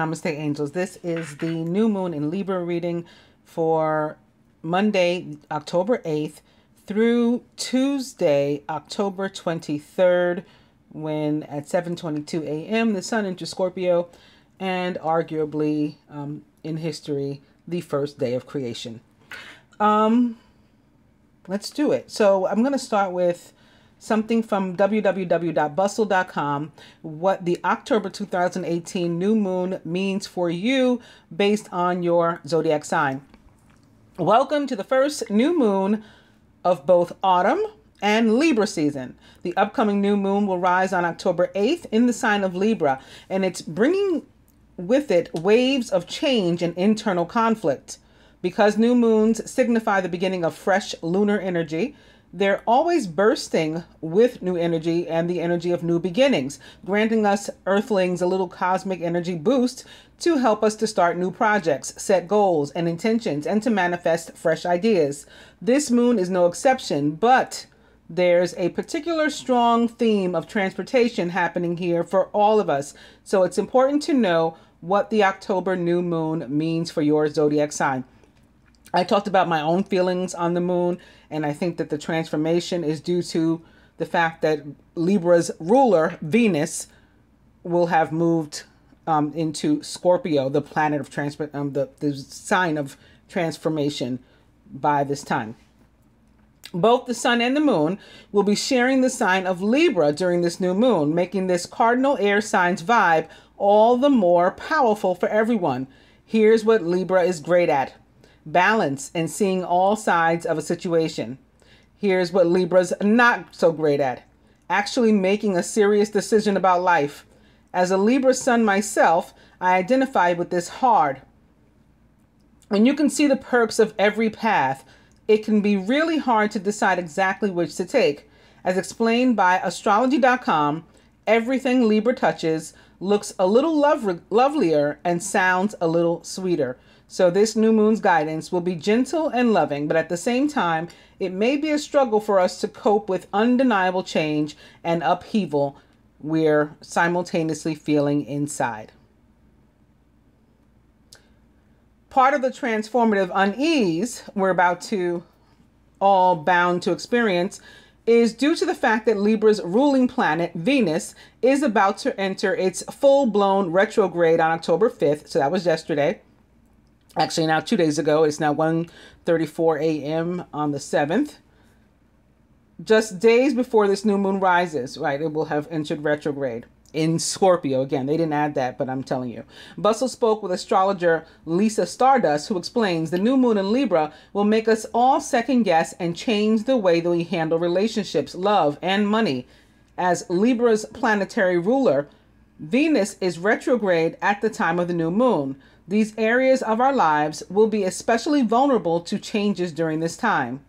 Namaste, angels. This is the new moon in Libra reading for Monday, October 8th through Tuesday, October 23rd, when at 7:22 a.m. the sun enters Scorpio, and arguably in history, the first day of creation. Let's do it. So I'm going to start with something from www.bustle.com, what the October 2018 new moon means for you based on your zodiac sign. Welcome to the first new moon of both autumn and Libra season. The upcoming new moon will rise on October 8th in the sign of Libra, and it's bringing with it waves of change and internal conflict. Because new moons signify the beginning of fresh lunar energy, they're always bursting with new energy and the energy of new beginnings, granting us earthlings a little cosmic energy boost to help us to start new projects, set goals and intentions, and to manifest fresh ideas. This moon is no exception, but there's a particular strong theme of transportation happening here for all of us. So it's important to know what the October new moon means for your zodiac sign. I talked about my own feelings on the moon, and I think that the transformation is due to the fact that Libra's ruler, Venus, will have moved into Scorpio, the planet of the sign of transformation by this time. Both the sun and the moon will be sharing the sign of Libra during this new moon, making this cardinal air signs vibe all the more powerful for everyone. Here's what Libra is great at: balance and seeing all sides of a situation. Here's what Libra's not so great at: actually making a serious decision about life. As a Libra sun myself, I identify with this hard. When you can see the perks of every path, it can be really hard to decide exactly which to take. As explained by astrology.com, everything Libra touches looks a little lovelier and sounds a little sweeter. So this new moon's guidance will be gentle and loving, but at the same time, it may be a struggle for us to cope with undeniable change and upheaval we're simultaneously feeling inside. Part of the transformative unease we're about to all bound to experience is due to the fact that Libra's ruling planet, Venus, is about to enter its full-blown retrograde on October 5th. So that was yesterday. Actually, now 2 days ago. It's now 1:34 a.m. on the 7th. Just days before this new moon rises, right? It will have entered retrograde in Scorpio. Again, they didn't add that, but I'm telling you. Bustle spoke with astrologer Lisa Stardust, who explains the new moon in Libra will make us all second guess and change the way that we handle relationships, love, and money. As Libra's planetary ruler, Venus is retrograde at the time of the new moon. These areas of our lives will be especially vulnerable to changes during this time.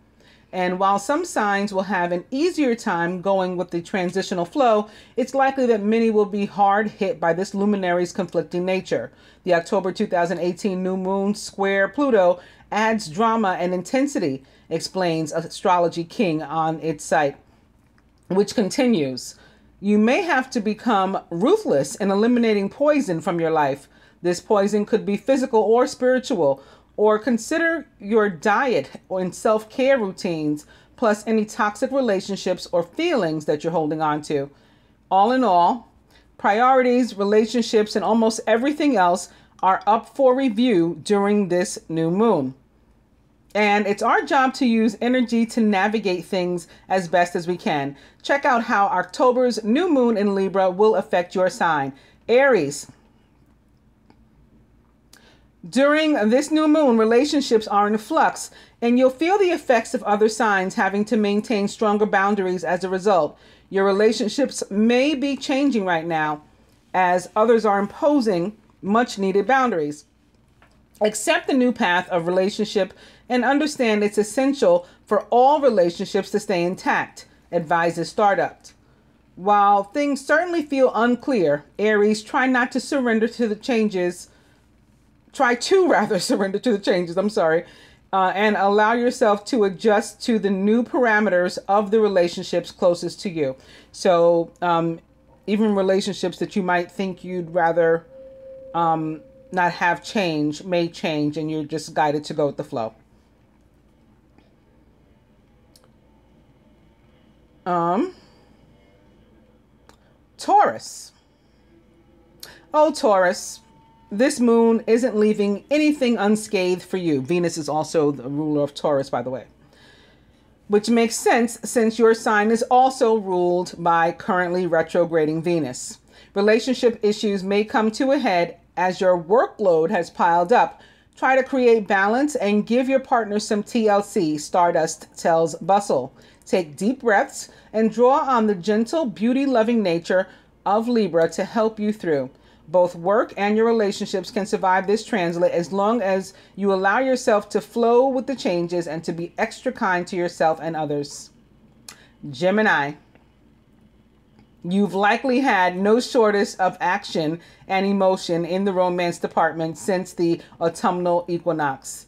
And while some signs will have an easier time going with the transitional flow, it's likely that many will be hard hit by this luminary's conflicting nature. The October 2018 new moon square Pluto adds drama and intensity, explains Astrology King on its site, which continues. You may have to become ruthless in eliminating poison from your life. This poison could be physical or spiritual, or consider your diet and self-care routines, plus any toxic relationships or feelings that you're holding on to. All in all, priorities, relationships, and almost everything else are up for review during this new moon. And it's our job to use energy to navigate things as best as we can. Check out how October's new moon in Libra will affect your sign. Aries. During this new moon, relationships are in flux, and you'll feel the effects of other signs having to maintain stronger boundaries as a result. Your relationships may be changing right now as others are imposing much needed boundaries. Accept the new path of relationship and understand it's essential for all relationships to stay intact, advises Stardust. While things certainly feel unclear, Aries, try to surrender to the changes, and allow yourself to adjust to the new parameters of the relationships closest to you. So even relationships that you might think you'd rather not have change, may change, and you're just guided to go with the flow. Taurus. Oh, Taurus, this moon isn't leaving anything unscathed for you. Venus is also the ruler of Taurus, by the way, which makes sense since your sign is also ruled by currently retrograding Venus. Relationship issues may come to a head as your workload has piled up. Try to create balance and give your partner some TLC, Stardust tells Bustle. Take deep breaths and draw on the gentle, beauty-loving nature of Libra to help you through. Both work and your relationships can survive this transit as long as you allow yourself to flow with the changes and to be extra kind to yourself and others. Gemini. You've likely had no shortage of action and emotion in the romance department since the autumnal equinox.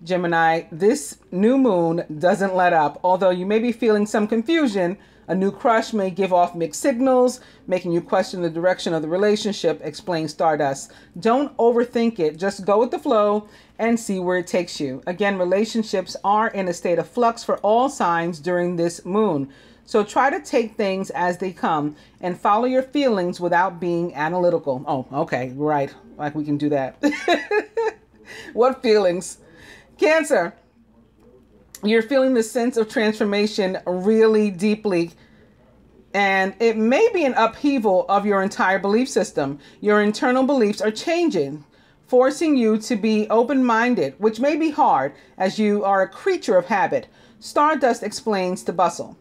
Gemini, this new moon doesn't let up. Although you may be feeling some confusion, a new crush may give off mixed signals, making you question the direction of the relationship, explains Stardust. Don't overthink it. Just go with the flow and see where it takes you. Again, relationships are in a state of flux for all signs during this moon. So try to take things as they come and follow your feelings without being analytical. Oh, okay, right. Like we can do that. What feelings? Cancer. You're feeling the sense of transformation really deeply, and it may be an upheaval of your entire belief system. Your internal beliefs are changing, forcing you to be open-minded, which may be hard as you are a creature of habit. Stardust explains to Bustle.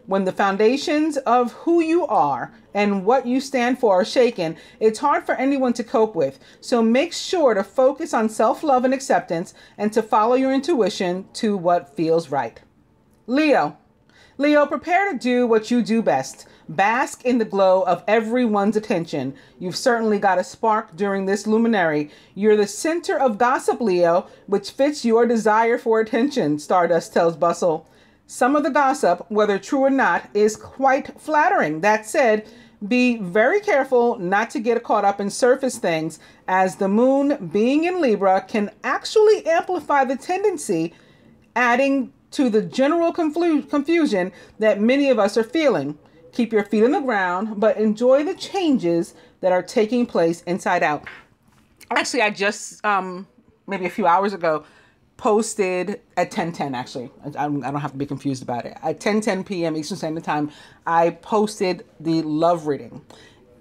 When the foundations of who you are and what you stand for are shaken, it's hard for anyone to cope with. So make sure to focus on self-love and acceptance and to follow your intuition to what feels right. Leo. Leo, prepare to do what you do best. Bask in the glow of everyone's attention. You've certainly got a spark during this luminary. You're the center of gossip, Leo, which fits your desire for attention, Stardust tells Bustle. Some of the gossip, whether true or not, is quite flattering. That said, be very careful not to get caught up in surface things, as the moon, being in Libra, can actually amplify the tendency, adding to the general confusion that many of us are feeling. Keep your feet on the ground, but enjoy the changes that are taking place inside out. Actually, I just, maybe a few hours ago, posted at 10:10, actually. I don't have to be confused about it. At 10:10 p.m. Eastern Standard Time, I posted the love reading.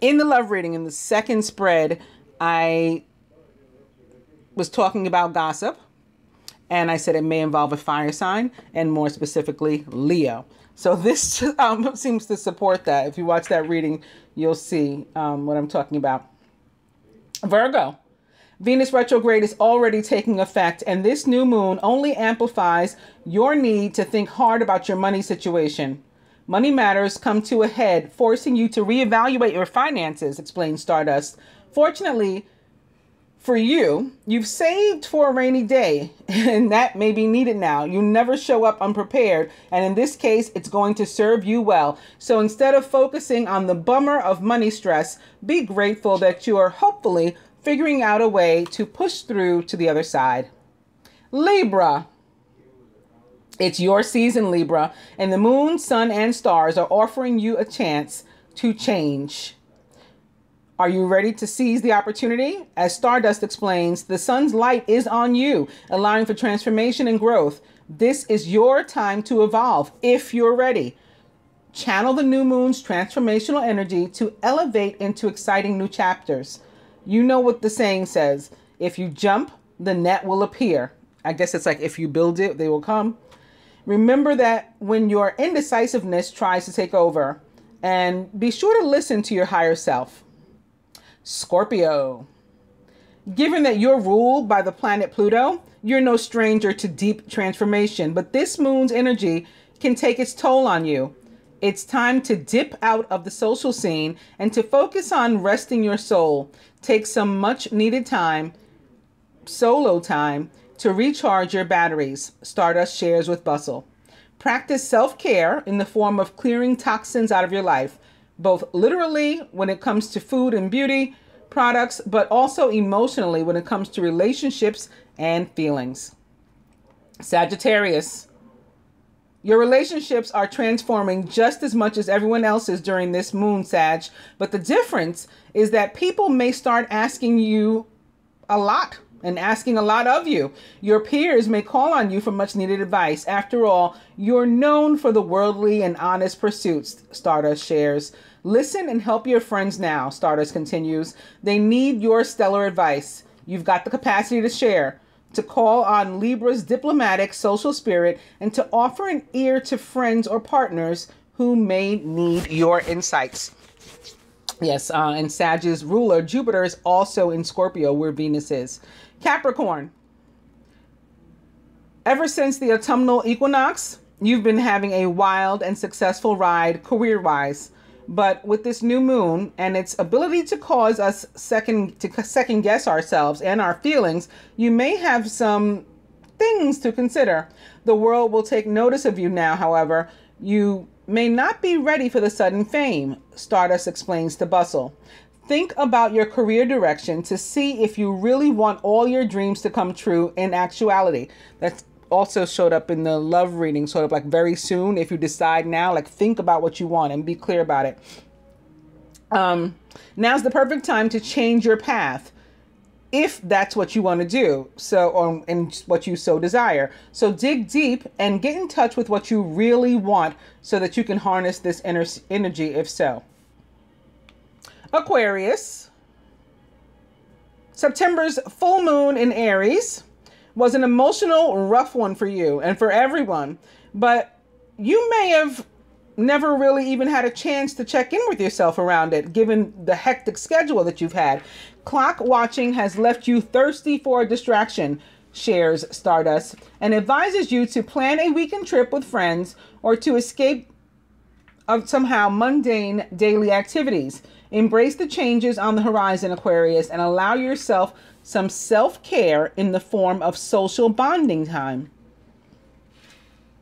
In the love reading, in the second spread, I was talking about gossip, and I said it may involve a fire sign, and more specifically, Leo. So this seems to support that. If you watch that reading, you'll see what I'm talking about. Virgo. Venus retrograde is already taking effect, and this new moon only amplifies your need to think hard about your money situation. Money matters come to a head, forcing you to reevaluate your finances, explains Stardust. Fortunately for you, you've saved for a rainy day, and that may be needed now. You never show up unprepared, and in this case, it's going to serve you well. So instead of focusing on the bummer of money stress, be grateful that you are hopefully figuring out a way to push through to the other side. Libra. It's your season, Libra, and the moon, sun, and stars are offering you a chance to change. Are you ready to seize the opportunity? As Stardust explains, the sun's light is on you, allowing for transformation and growth. This is your time to evolve, if you're ready. Channel the new moon's transformational energy to elevate into exciting new chapters. You know what the saying says, if you jump, the net will appear. I guess it's like if you build it, they will come. Remember that when your indecisiveness tries to take over, and be sure to listen to your higher self. Scorpio. Given that you're ruled by the planet Pluto, you're no stranger to deep transformation, but this moon's energy can take its toll on you. It's time to dip out of the social scene and to focus on resting your soul. Take some much needed time, solo time, to recharge your batteries, Stardust shares with Bustle. Practice self-care in the form of clearing toxins out of your life, both literally when it comes to food and beauty, products, but also emotionally when it comes to relationships and feelings. Sagittarius, your relationships are transforming just as much as everyone else's during this moon, Sag. But the difference is that people may start asking you a lot and asking a lot of you. Your peers may call on you for much needed advice. After all, you're known for the worldly and honest pursuits, Stardust shares. Listen and help your friends now, Stardust continues. They need your stellar advice. You've got the capacity to share, to call on Libra's diplomatic social spirit, and to offer an ear to friends or partners who may need your insights. Yes, and Sag's ruler, Jupiter, is also in Scorpio, where Venus is. Capricorn, ever since the autumnal equinox, you've been having a wild and successful ride career-wise. But with this new moon and its ability to cause us second guess ourselves and our feelings, you may have some things to consider. The world will take notice of you now, however. You may not be ready for the sudden fame, Stardust explains to Bustle. Think about your career direction to see if you really want all your dreams to come true in actuality. That's also showed up in the love reading, sort of like very soon. If you decide now, like think about what you want and be clear about it. Now's the perfect time to change your path, if that's what you want to do, and what you so desire. So dig deep and get in touch with what you really want so that you can harness this energy, if so. Aquarius, September's full moon in Aries was an emotional, rough one for you and for everyone, but you may have never really even had a chance to check in with yourself around it, given the hectic schedule that you've had. Clock watching has left you thirsty for a distraction, shares Stardust, and advises you to plan a weekend trip with friends or to escape of somehow mundane daily activities. Embrace the changes on the horizon, Aquarius, and allow yourself some self-care in the form of social bonding time.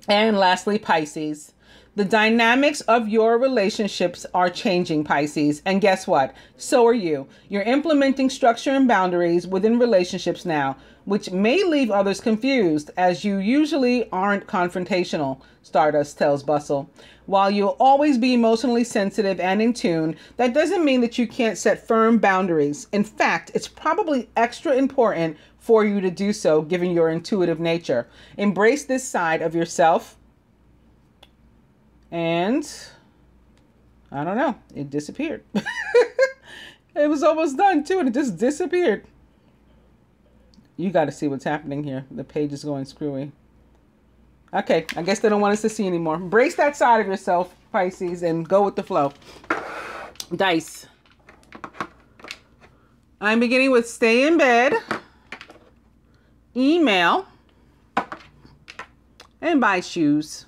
And lastly, Pisces. The dynamics of your relationships are changing, Pisces. And guess what? So are you. You're implementing structure and boundaries within relationships now, which may leave others confused, as you usually aren't confrontational, Stardust tells Bustle. While you'll always be emotionally sensitive and in tune, that doesn't mean that you can't set firm boundaries. In fact, it's probably extra important for you to do so, given your intuitive nature. Embrace this side of yourself. And I don't know, it disappeared. It was almost done too, and it just disappeared. You got to see what's happening here. The page is going screwy. Okay, I guess they don't want us to see anymore. Embrace that side of yourself, Pisces, and go with the flow. Dice. I'm beginning with stay in bed, email, and buy shoes.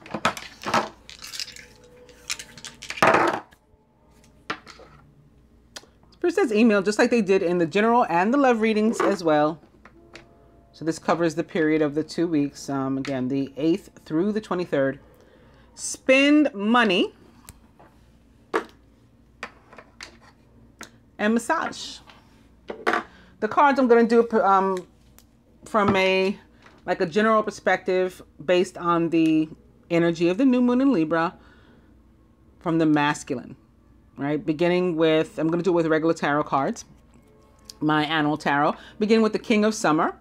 First says email, just like they did in the general and the love readings as well. So this covers the period of the 2 weeks. Again, the 8th through the 23rd. Spend money and massage. The cards I'm going to do from a general perspective based on the energy of the new moon in Libra from the masculine, right? Beginning with, I'm going to do it with regular tarot cards, my annual tarot. Begin with the King of Summer,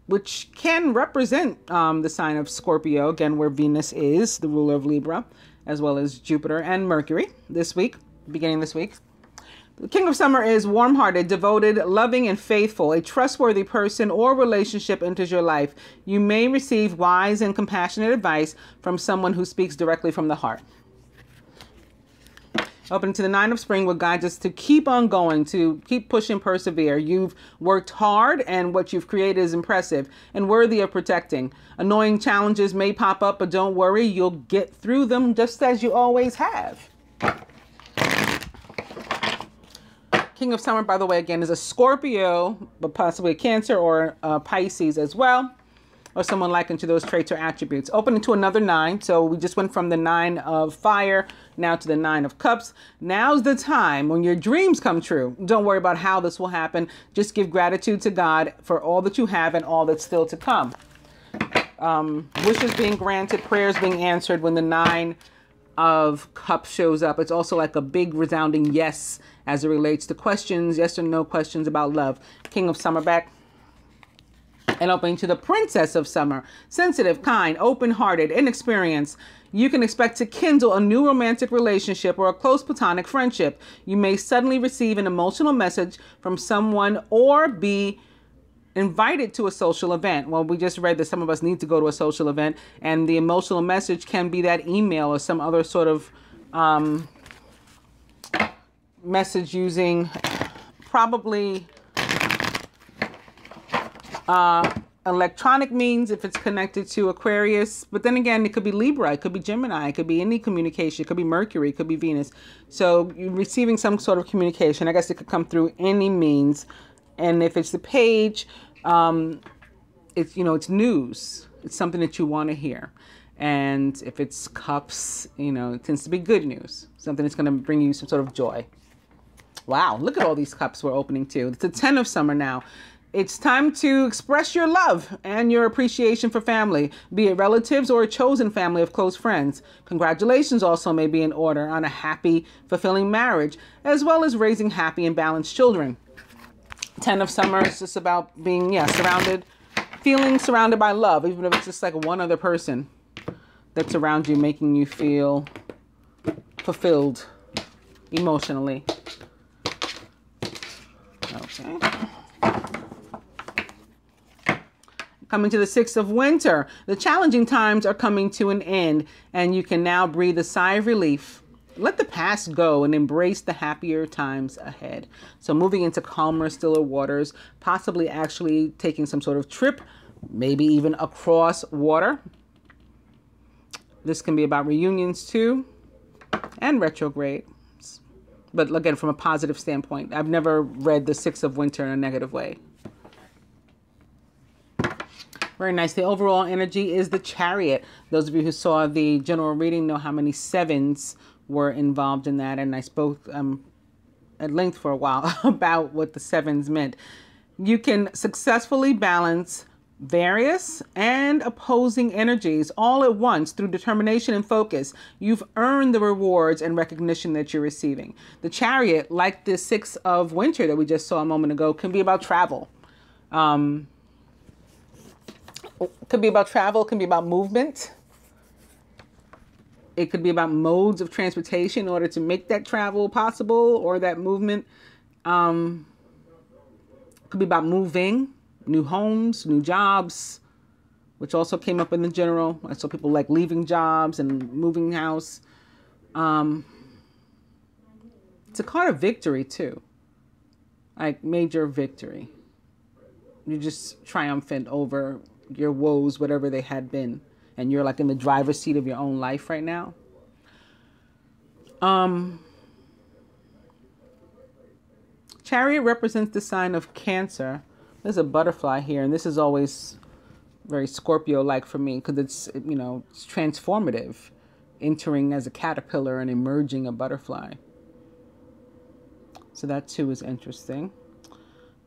which can represent the sign of Scorpio, again, where Venus is the ruler of Libra, as well as Jupiter and Mercury this week, beginning this week. The King of Summer is warm-hearted, devoted, loving, and faithful. A trustworthy person or relationship enters your life. You may receive wise and compassionate advice from someone who speaks directly from the heart. Open to the Nine of Spring will guide us to keep on going, to keep pushing, persevere. You've worked hard and what you've created is impressive and worthy of protecting. Annoying challenges may pop up, but don't worry, you'll get through them just as you always have. King of Summer, by the way, again, is a Scorpio, but possibly a Cancer or a Pisces as well, or someone likened to those traits or attributes. Open into another 9. So we just went from the 9 of fire, Now to the Nine of Cups. Now's the time when your dreams come true. Don't worry about how this will happen. Just give gratitude to God for all that you have and all that's still to come. Wishes being granted, prayers being answered when the Nine of Cups shows up. It's also like a big resounding yes as it relates to questions, yes or no questions about love. King of Summer back. And opening to the Princess of Summer. Sensitive, kind, open-hearted, inexperienced. You can expect to kindle a new romantic relationship or a close platonic friendship. You may suddenly receive an emotional message from someone or be invited to a social event. Well, we just read that some of us need to go to a social event, and the emotional message can be that email or some other sort of message using probably electronic means if it's connected to Aquarius. But then again, it could be Libra, it could be Gemini, it could be any communication, it could be Mercury, it could be Venus. So you're receiving some sort of communication. I guess it could come through any means. And if it's the page, it's, you know, it's news. It's something that you want to hear. And if it's cups, you know, it tends to be good news. Something that's going to bring you some sort of joy. Wow, look at all these cups we're opening too. It's the 10 of Summer now. It's time to express your love and your appreciation for family, be it relatives or a chosen family of close friends. Congratulations also may be in order on a happy, fulfilling marriage, as well as raising happy and balanced children. 10 of Summer is just about being, surrounded, feeling surrounded by love, even if it's just like one other person that's around you, making you feel fulfilled emotionally. Okay. Coming to the 6 of Winter. The challenging times are coming to an end, and you can now breathe a sigh of relief. Let the past go and embrace the happier times ahead. So moving into calmer, stiller waters, possibly actually taking some sort of trip, maybe even across water. This can be about reunions too, and retrograde. But again, from a positive standpoint. I've never read the 6 of Winter in a negative way. Very nice. The overall energy is the Chariot. Those of you who saw the general reading know how many 7s were involved in that. And I spoke at length for a while about what the 7s meant. You can successfully balance various and opposing energies all at once through determination and focus. You've earned the rewards and recognition that you're receiving. The Chariot, like the 6 of Winter that we just saw a moment ago, can be about travel. Could be about travel, can be about movement. It could be about modes of transportation in order to make that travel possible or that movement. Could be about moving, new homes, new jobs, which also came up in the general. I saw people like leaving jobs and moving house. It's a card of victory too, like major victory. You're just triumphant over your woes, whatever they had been. And you're like in the driver's seat of your own life right now. Chariot represents the sign of Cancer. There's a butterfly here. And this is always very Scorpio-like for me because it's, you know, it's transformative. Entering as a caterpillar and emerging a butterfly. So that too is interesting.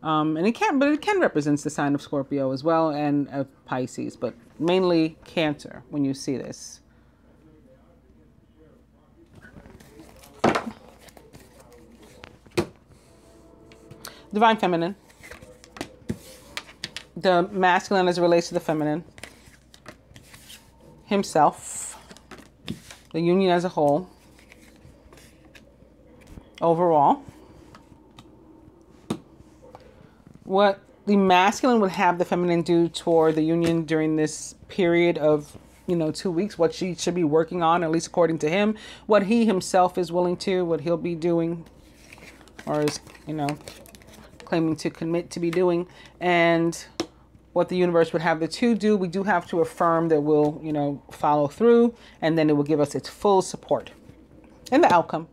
And it can represent the sign of Scorpio as well and of Pisces, but mainly Cancer when you see this. Divine Feminine. The masculine as it relates to the feminine. Himself. The union as a whole. Overall. What the masculine would have the feminine do toward the union during this period of, 2 weeks, what she should be working on, at least according to him, what he himself is willing to, what he'll be doing, or is, claiming to commit to be doing, and what the universe would have the two do. We do have to affirm that we'll, follow through, and then it will give us its full support in the outcome.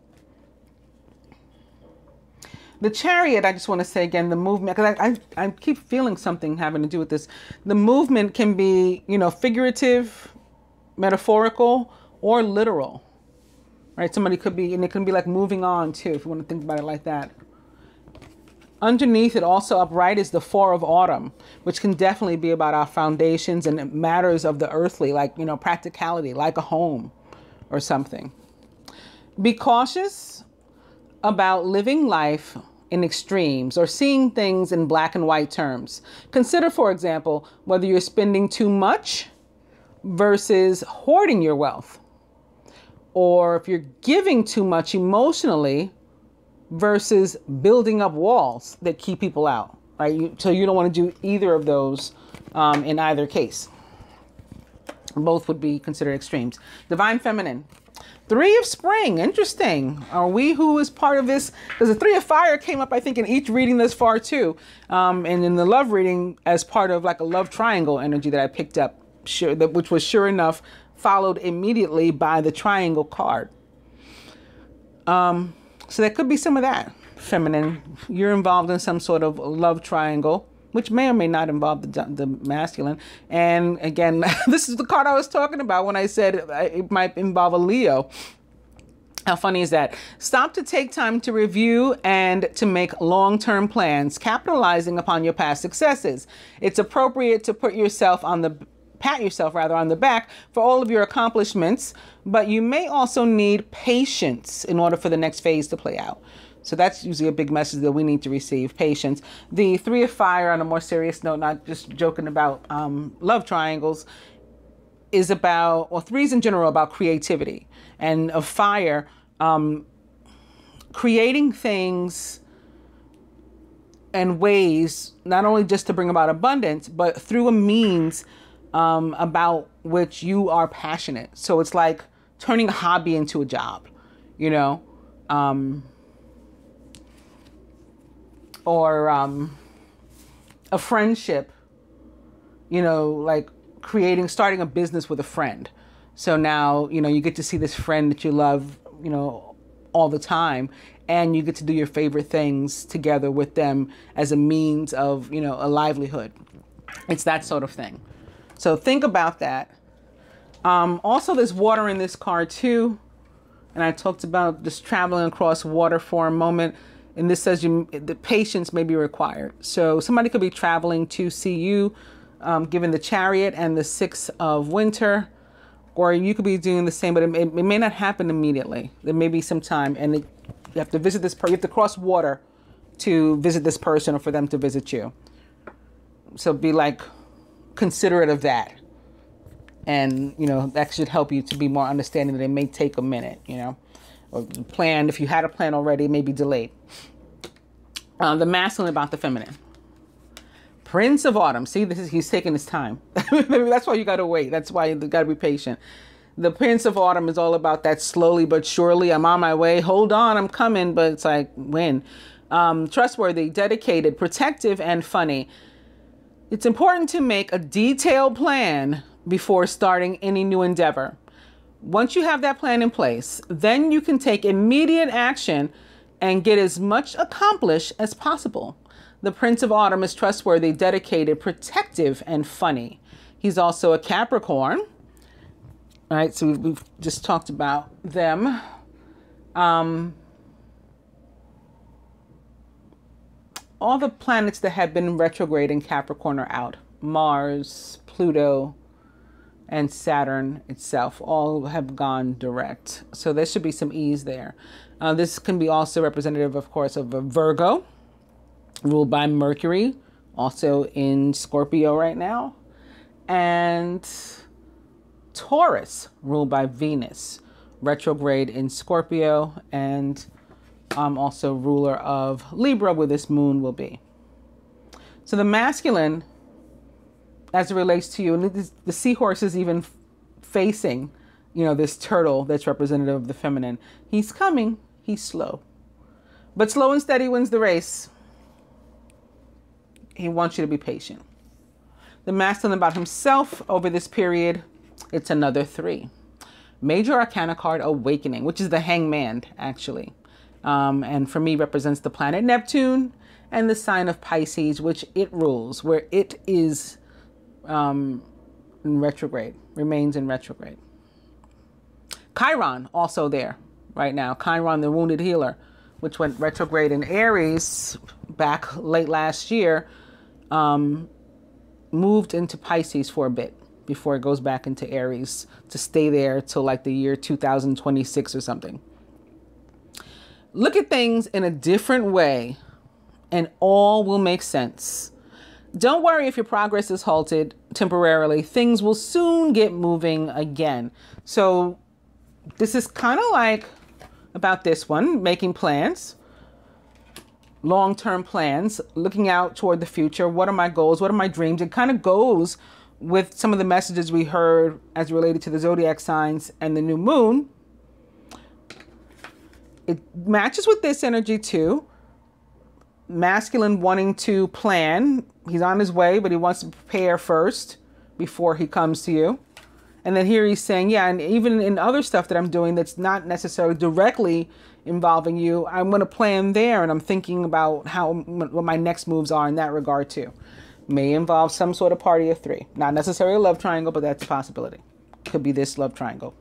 The Chariot, I just want to say again, the movement, because I keep feeling something having to do with this. The movement can be, figurative, metaphorical, or literal, right? Somebody could be, and it can be like moving on too, if you want to think about it like that. Underneath it, also upright, is the Four of Autumn, which can definitely be about our foundations and matters of the earthly, like, you know, practicality, like a home or something. Be cautious about living life in extremes or seeing things in black and white terms. Consider, for example, whether you're spending too much versus hoarding your wealth, or if you're giving too much emotionally versus building up walls that keep people out, right? So you don't want to do either of those in either case. Both would be considered extremes. Divine Feminine. Three of Spring. Interesting. Are we who is part of this? Because the Three of Fire came up, I think, in each reading thus far too. And in the love reading as part of like a love triangle energy that I picked up, which was sure enough followed immediately by the triangle card. So there could be some of that. Feminine, you're involved in some sort of love triangle, which may or may not involve the masculine. And again, this is the card I was talking about when I said it might involve a Leo. How funny is that? Stop to take time to review and to make long-term plans, capitalizing upon your past successes. It's appropriate to pat yourself on the back for all of your accomplishments, but you may also need patience in order for the next phase to play out. So that's usually a big message that we need to receive, patience. The Three of Fire, on a more serious note, not just joking about love triangles, is about, or threes in general, about creativity. And of fire, creating things and ways, not only just to bring about abundance, but through a means about which you are passionate. So it's like turning a hobby into a job, you know, or a friendship, you know, like starting a business with a friend. So now, you know, you get to see this friend that you love, you know, all the time, and you get to do your favorite things together with them as a means of, you know, a livelihood. It's that sort of thing. So think about that. Also, there's water in this card too. And I talked about just traveling across water for a moment. And this says the patience may be required. So somebody could be traveling to see you, given the Chariot and the Six of Winter. Or you could be doing the same, but it may not happen immediately. There may be some time. And you have to visit this person. You have to cross water to visit this person or for them to visit you. So be like considerate of that. And, you know, that should help you to be more understanding that it may take a minute, you know, or plan. If you had a plan already, it may be delayed. The masculine about the feminine. Prince of Autumn. See, he's taking his time. That's why you got to wait. That's why you got to be patient. The Prince of Autumn is all about that slowly but surely. I'm on my way. Hold on, I'm coming. But it's like, when? Trustworthy, dedicated, protective, and funny. It's important to make a detailed plan before starting any new endeavor. Once you have that plan in place, then you can take immediate action and get as much accomplished as possible. The Prince of Autumn is trustworthy, dedicated, protective, and funny. He's also a Capricorn. All right, so we've just talked about them. All the planets that have been retrograde in Capricorn are out. Mars, Pluto, and Saturn itself all have gone direct. So there should be some ease there. This can be also representative, of course, of a Virgo, ruled by Mercury, also in Scorpio right now. And Taurus, ruled by Venus, retrograde in Scorpio, and also ruler of Libra, where this moon will be. So the masculine, as it relates to you, and the seahorse is even facing, you know, this turtle that's representative of the feminine. He's coming. He's slow. But slow and steady wins the race. He wants you to be patient. The masculine about himself over this period, it's another 3. Major Arcana card, Awakening, which is the Hangman, actually. And for me, represents the planet Neptune and the sign of Pisces, which it rules, where it is in retrograde, remains in retrograde. Chiron, also there. right now. Chiron, the wounded healer, which went retrograde in Aries back late last year, moved into Pisces for a bit before it goes back into Aries to stay there till like the year 2026 or something. Look at things in a different way and all will make sense. Don't worry if your progress is halted temporarily. Things will soon get moving again. So this is kind of like about this one, making plans, long-term plans, looking out toward the future. What are my goals? What are my dreams? It kind of goes with some of the messages we heard as related to the zodiac signs and the new moon. It matches with this energy too. Masculine wanting to plan. He's on his way, but he wants to prepare first before he comes to you. And then here he's saying, yeah, and even in other stuff that I'm doing that's not necessarily directly involving you, I'm going to plan there, and I'm thinking about what my next moves are in that regard too. May involve some sort of party of three. Not necessarily a love triangle, but that's a possibility. Could be this love triangle.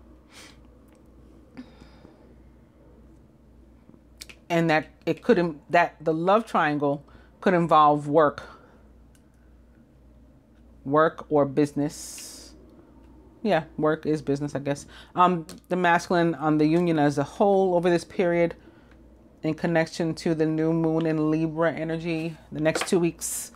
And that the love triangle could involve work or business. Yeah, work is business, I guess. The masculine on the union as a whole over this period in connection to the new moon in Libra energy, the next 2 weeks.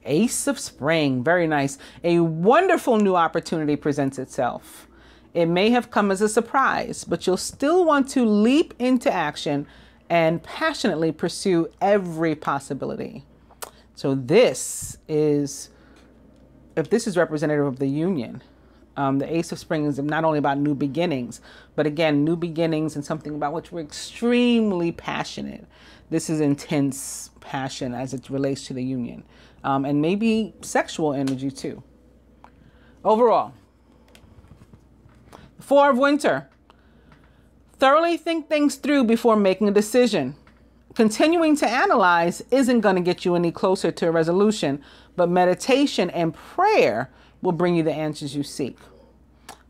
Ace of Spring, very nice. A wonderful new opportunity presents itself. It may have come as a surprise, but you'll still want to leap into action and passionately pursue every possibility. So this is, if this is representative of the union, the Ace of Spring is not only about new beginnings, but again, new beginnings and something about which we're extremely passionate. This is intense passion as it relates to the union, and maybe sexual energy too. Overall, the Four of Winter. Thoroughly think things through before making a decision. Continuing to analyze isn't going to get you any closer to a resolution, but meditation and prayer will bring you the answers you seek.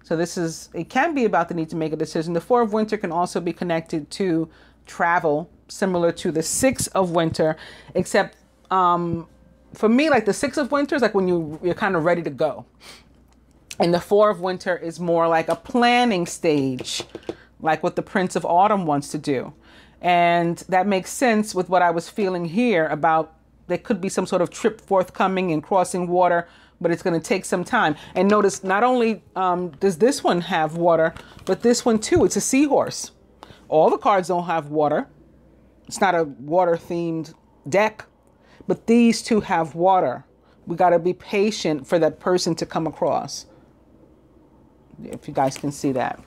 So it can be about the need to make a decision. The Four of Winter can also be connected to travel, similar to the Six of Winter, except for me, like the Six of Winter is like when you're kind of ready to go. And the Four of Winter is more like a planning stage, like what the Prince of Autumn wants to do. And that makes sense with what I was feeling here about there could be some sort of trip forthcoming and crossing water, but it's going to take some time. And notice not only does this one have water, but this one too, it's a seahorse. All the cards don't have water. It's not a water themed deck, but these two have water. We got to be patient for that person to come across. If you guys can see that.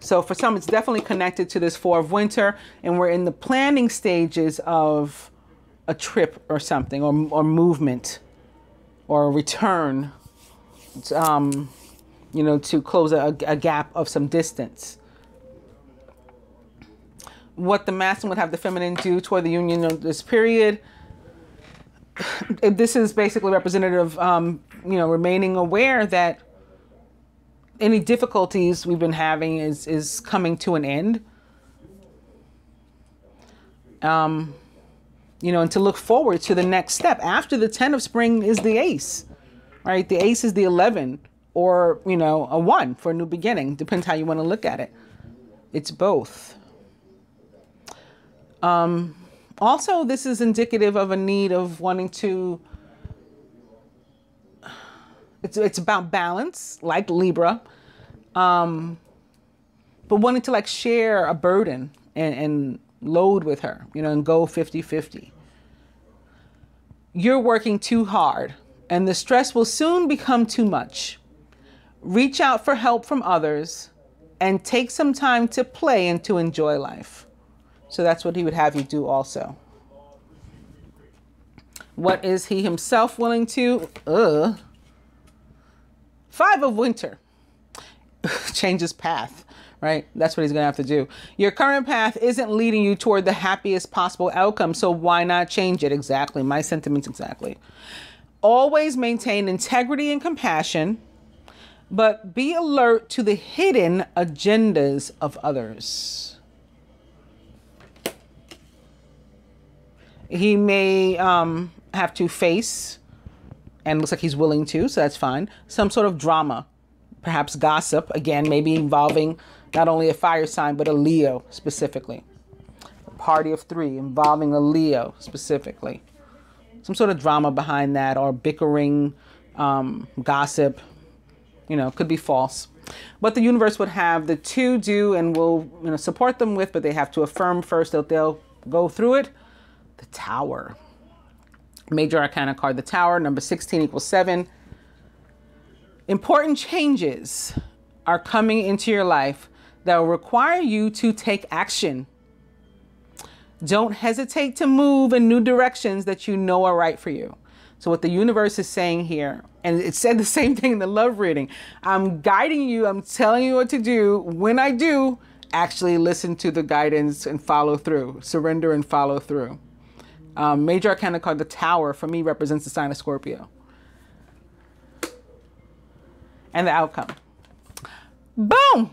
So for some, it's definitely connected to this Four of Winter, and we're in the planning stages of a trip or something, or movement, or a return, to close a gap of some distance. What the masculine would have the feminine do toward the union of this period. This is basically representative of, remaining aware that any difficulties we've been having is coming to an end. And to look forward to the next step. After the 10 of Spring is the Ace, right? The Ace is the 11 or, a 1 for a new beginning. Depends how you want to look at it. It's both. Also, this is indicative of a need of wanting to, it's about balance, like Libra, but wanting to like share a burden and load with her, and go 50-50. You're working too hard and the stress will soon become too much. Reach out for help from others and take some time to play and to enjoy life. So that's what he would have you do also. What is he himself willing to? Five of Winter. Change his path, right? That's what he's going to have to do. Your current path isn't leading you toward the happiest possible outcome, so why not change it? Exactly. My sentiments exactly. Always maintain integrity and compassion. but be alert to the hidden agendas of others. He may have to face, and looks like he's willing to, so that's fine, some sort of drama, perhaps gossip, again, maybe involving not only a fire sign, but a Leo specifically. A party of 3 involving a Leo specifically. Some sort of drama behind that, or bickering, gossip, you know, could be false. But the universe would have the 2 do and will, you know, support them with, but they have to affirm first that they'll go through it. The Tower. Major Arcana card, the Tower, number 16 equals 7. Important changes are coming into your life that will require you to take action. Don't hesitate to move in new directions that you know are right for you. So what the universe is saying here, and it said the same thing in the love reading, I'm guiding you, I'm telling you what to do. When I do, actually listen to the guidance and follow through. Surrender and follow through. Major Arcana card, the Tower, for me represents the sign of Scorpio. And the outcome. Boom!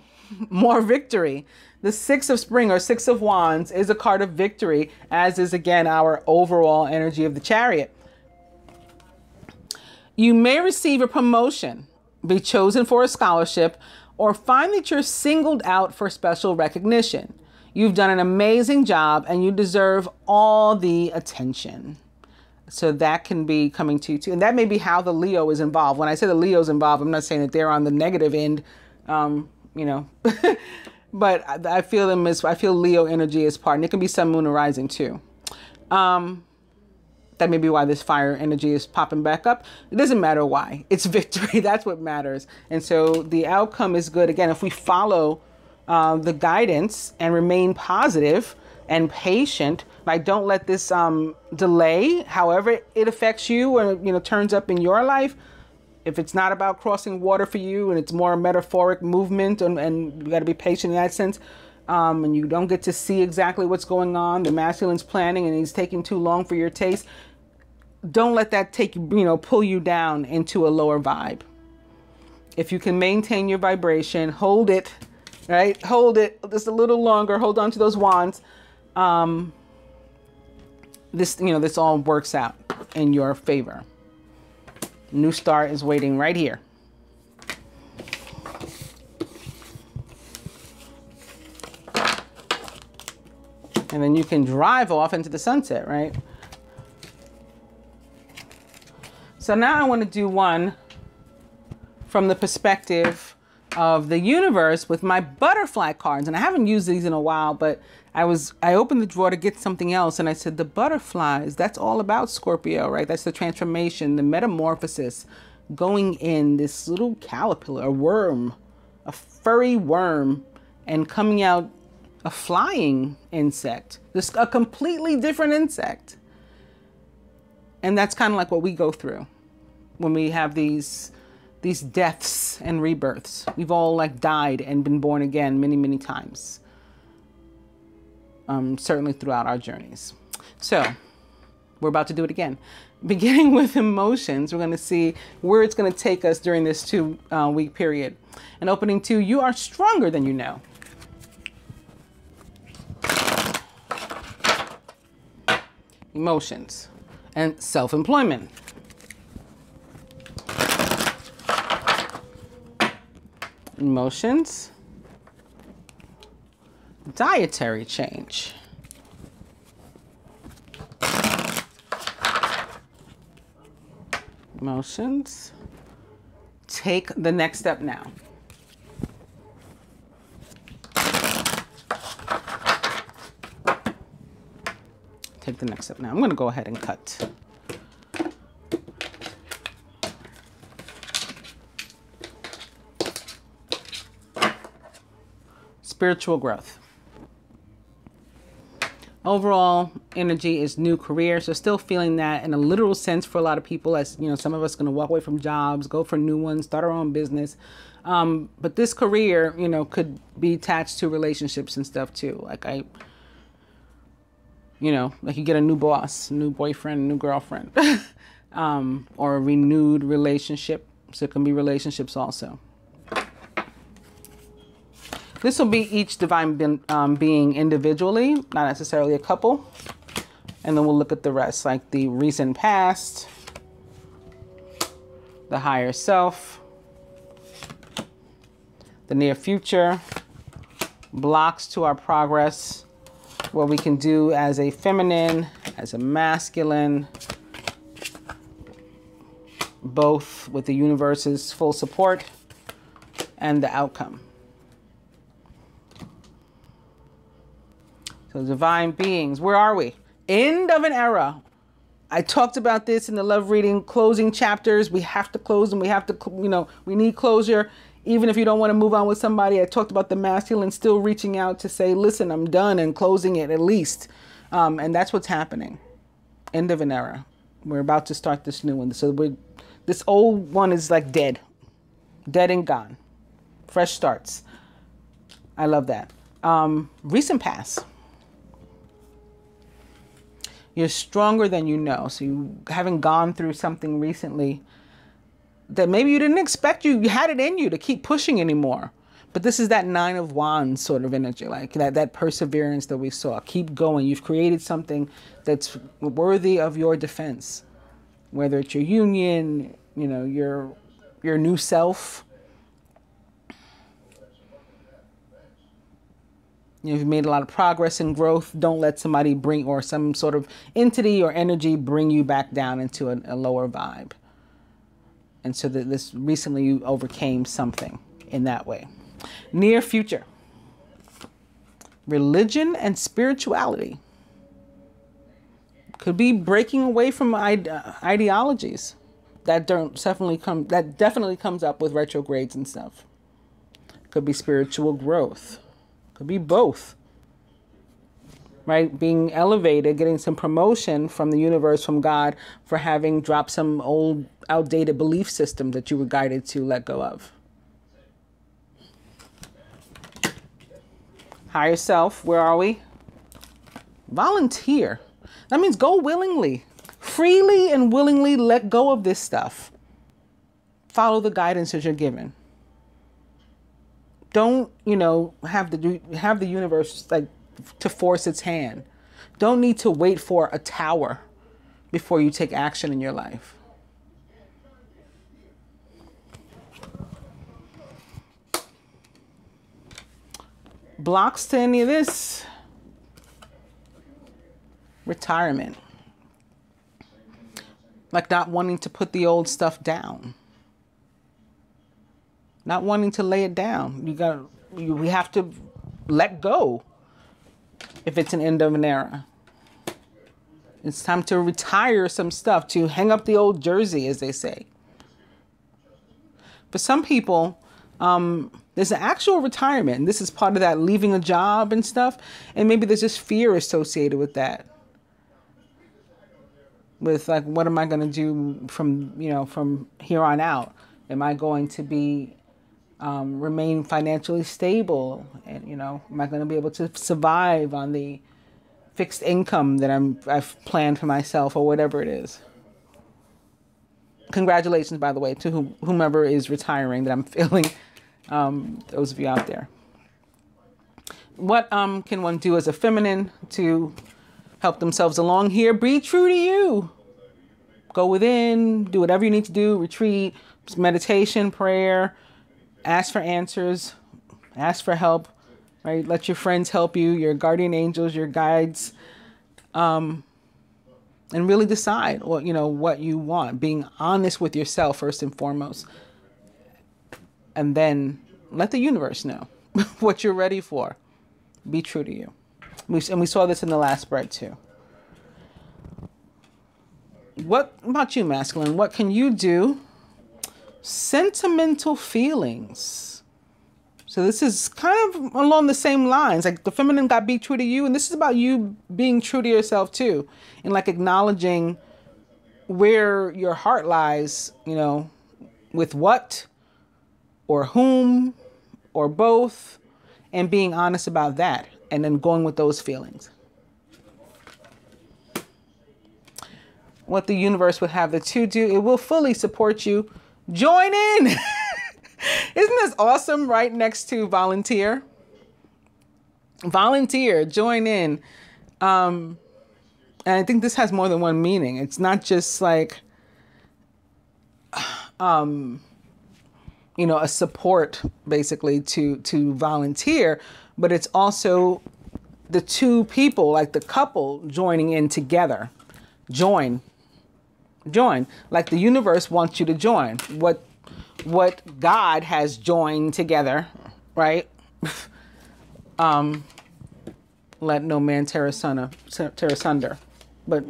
More victory. The 6 of Spring, or 6 of Wands, is a card of victory, as is, again, our overall energy of the Chariot. You may receive a promotion, be chosen for a scholarship, or find that you're singled out for special recognition. You've done an amazing job and you deserve all the attention. So that can be coming to you too. And that may be how the Leo is involved. When I say the Leo is involved, I'm not saying that they're on the negative end, you know, but I feel them as, I feel Leo energy is part, and it can be Sun, Moon, or Rising too. That may be why this fire energy is popping back up. It doesn't matter why. It's victory. That's what matters. And so the outcome is good. Again, if we follow the guidance and remain positive and patient, like don't let this delay, however it affects you or, you know, turns up in your life. If it's not about crossing water for you and it's more a metaphoric movement, and you got to be patient in that sense, and you don't get to see exactly what's going on, the masculine's planning and he's taking too long for your taste, don't let that take you, you know, pull you down into a lower vibe. If you can maintain your vibration, hold it. Right? Hold it just a little longer. Hold on to those wands. This, you know, this all works out in your favor. New start is waiting right here. And then you can drive off into the sunset, right? So now I want to do one from the perspective of the universe with my butterfly cards. And I haven't used these in a while, but I opened the drawer to get something else. And I said, the butterflies, that's all about Scorpio, right? That's the transformation, the metamorphosis, going in this little caterpillar, a worm, a furry worm, and coming out a flying insect, just a completely different insect. And that's kind of like what we go through when we have these deaths and rebirths. We've all like died and been born again many, many times. Certainly throughout our journeys. So we're about to do it again. Beginning with emotions, we're going to see where it's going to take us during this 2-week period. And opening 2, you are stronger than you know. Emotions and self-employment. Emotions, dietary change, emotions, take the next step now. Take the next step now. I'm going to go ahead and cut. Spiritual growth. Overall energy is new career. So still feeling that in a literal sense for a lot of people, as you know, some of us are going to walk away from jobs, go for new ones, start our own business. But this career, you know, could be attached to relationships and stuff too. Like like you get a new boss, new boyfriend, new girlfriend, or a renewed relationship. So it can be relationships also. This will be each divine being individually, not necessarily a couple. And then we'll look at the rest, like the recent past, the higher self, the near future, blocks to our progress, what we can do as a feminine, as a masculine, both with the universe's full support, and the outcome. So divine beings, where are we? End of an era. I talked about this in the love reading closing chapters. We have to close and we have to, you know, we need closure. Even if you don't want to move on with somebody, I talked about the masculine still reaching out to say, listen, I'm done, and closing it at least. And that's what's happening. End of an era. We're about to start this new one. So this old one is like dead. Dead and gone. Fresh starts. I love that. Recent past. You're stronger than you know. So you haven't gone through something recently that maybe you didn't expect. You had it in you to keep pushing anymore. But this is that 9 of Wands sort of energy, like that perseverance that we saw. Keep going. You've created something that's worthy of your defense. Whether it's your union, you know, your new self. You've made a lot of progress and growth. Don't let somebody bring, or some sort of entity or energy bring you back down into a lower vibe. And so this recently you overcame something in that way. Near future. Religion and spirituality. Could be breaking away from ideologies that definitely comes up with retrogrades and stuff. Could be spiritual growth. Could be both, right? Being elevated, getting some promotion from the universe, from God, for having dropped some old, outdated belief system that you were guided to let go of. Higher self, where are we? Volunteer. That means go willingly, freely and willingly let go of this stuff. Follow the guidance that you're given. Don't, you know, have the universe like to force its hand. Don't need to wait for a tower before you take action in your life. Blocks to any of this. Retirement. Like not wanting to put the old stuff down. Not wanting to lay it down. We have to let go if it's an end of an era. It's time to retire some stuff, to hang up the old jersey, as they say. For some people, there's an actual retirement. And this is part of that leaving a job and stuff. And maybe there's just fear associated with that. With like, what am I going to do from here on out? Am I going to be remain financially stable, and am I going to be able to survive on the fixed income that I've planned for myself, or whatever it is? Congratulations, by the way, to whomever is retiring that I'm feeling. Those of you out there. What can one do as a feminine to help themselves along here? Be true to you. Go within, do whatever you need to do, retreat, meditation, prayer, ask for answers, ask for help, right? Let your friends help you, your guardian angels, your guides, and really decide what you want, being honest with yourself first and foremost. And then let the universe know what you're ready for. Be true to you. And we saw this in the last spread too. What about you, masculine? What can you do? Sentimental feelings. So this is kind of along the same lines. Like the feminine got be true to you. And this is about you being true to yourself too. And like acknowledging where your heart lies, with what or whom or both, and being honest about that. And then going with those feelings. What the universe would have the two do, it will fully support you. Join in. Isn't this awesome? Right next to volunteer. Volunteer, join in. And I think this has more than one meaning. It's not just like, a support basically to volunteer, but it's also the two people, like the couple, joining in together. Join. Like the universe wants you to join. What God has joined together, right? Let no man tear asunder. But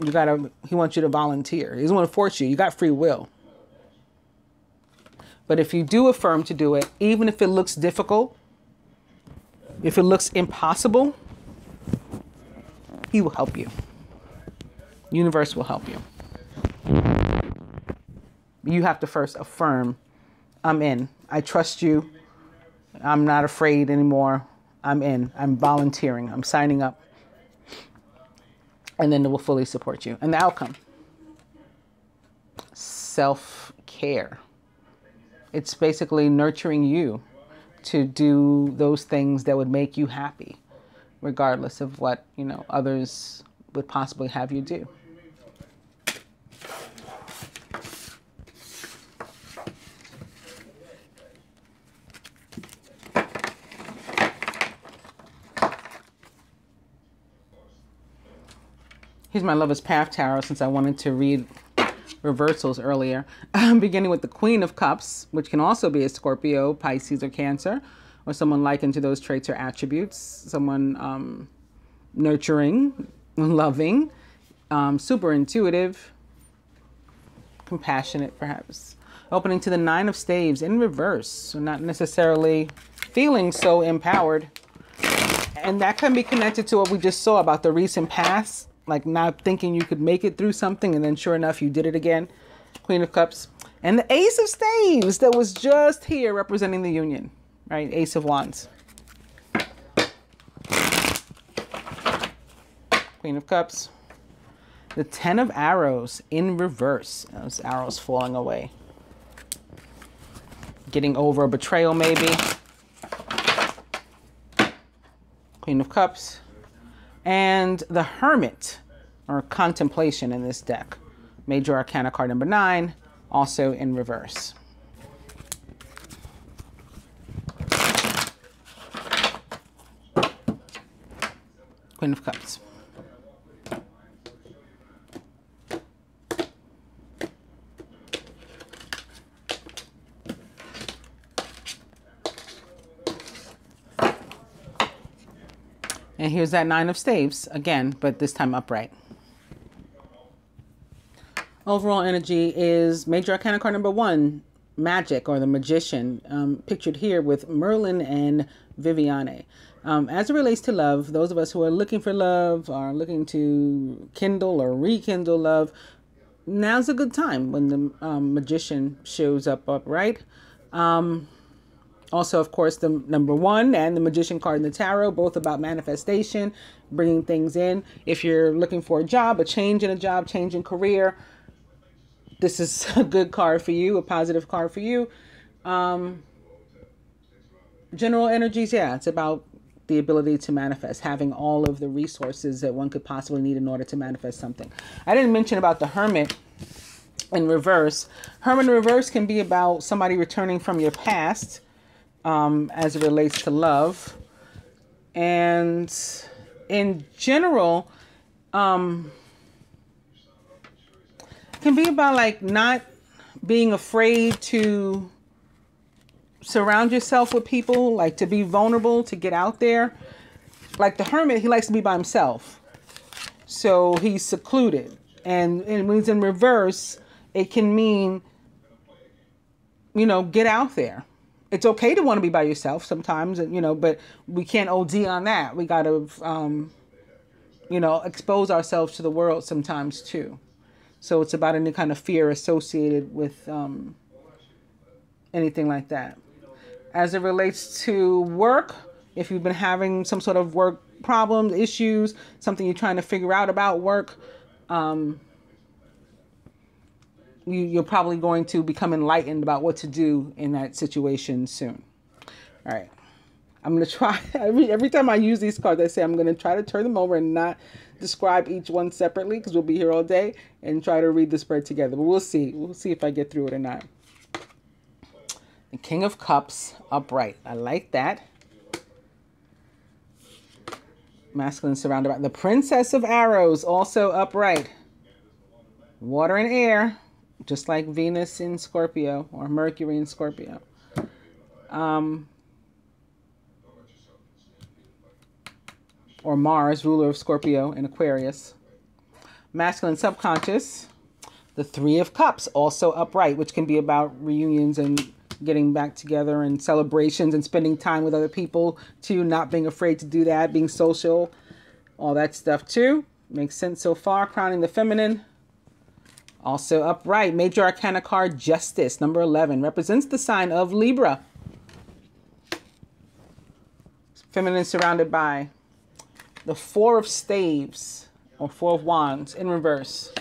he wants you to volunteer. He doesn't want to force you. You got free will. But if you do affirm to do it, even if it looks difficult, if it looks impossible, he will help you. Universe will help you. You have to first affirm, I'm in. I trust you. I'm not afraid anymore. I'm in. I'm volunteering. I'm signing up. And then it will fully support you. And the outcome, self-care. It's basically nurturing you to do those things that would make you happy, regardless of what, others would possibly have you do. Here's my Lover's Path Tarot, since I wanted to read reversals earlier. I'm beginning with the Queen of Cups, which can also be a Scorpio, Pisces, or Cancer, or someone likened to those traits or attributes. Someone nurturing, loving, super intuitive, compassionate, perhaps. Opening to the Nine of Staves in reverse, so not necessarily feeling so empowered. And that can be connected to what we just saw about the recent past. Like not thinking you could make it through something, and then sure enough, you did it again. Queen of Cups. And the Ace of Staves that was just here representing the union, right? Ace of Wands. Queen of Cups. The Ten of Arrows in reverse. Those arrows falling away. Getting over a betrayal, maybe. Queen of Cups. And the Hermit, or contemplation in this deck. Major Arcana card number 9, also in reverse. Queen of Cups. And here's that Nine of Staves again, but this time upright. Overall energy is Major Arcana card number 1, Magic, or the Magician, pictured here with Merlin and Viviane. As it relates to love, those of us who are looking for love, are looking to kindle or rekindle love, now's a good time when the Magician shows up upright. Also, of course, the number 1 and the Magician card in the tarot, both about manifestation, bringing things in. If you're looking for a job, a change in a job, change in career, this is a good card for you, a positive card for you. General energies, yeah, it's about the ability to manifest, having all of the resources that one could possibly need in order to manifest something. I didn't mention about the Hermit in reverse. Hermit in reverse can be about somebody returning from your past, as it relates to love. And in general, can be about like not being afraid to surround yourself with people, like to be vulnerable, to get out there. Like the Hermit, he likes to be by himself. So he's secluded. And when he's in reverse, it can mean, get out there. It's okay to want to be by yourself sometimes, but we can't OD on that. We got to, expose ourselves to the world sometimes too. So it's about any kind of fear associated with anything like that. As it relates to work, if you've been having some sort of work problems, issues, something you're trying to figure out about work, you're probably going to become enlightened about what to do in that situation soon. All right. I'm going to try, every time I use these cards, I say I'm going to try to turn them over and not describe each one separately, because we'll be here all day, and try to read the spread together. But we'll see. We'll see if I get through it or not. The King of Cups upright. I like that. Masculine surrounded by the Princess of Arrows, also upright. Water and air, just like Venus in Scorpio or Mercury in Scorpio. Or Mars, ruler of Scorpio and Aquarius. Masculine subconscious. The Three of Cups, also upright, which can be about reunions and getting back together and celebrations and spending time with other people too, not being afraid to do that, being social, all that stuff too. Makes sense so far. Crowning the feminine, also upright. Major Arcana card, Justice, number 11, represents the sign of Libra. Feminine surrounded by the Four of Staves, or Four of Wands in reverse.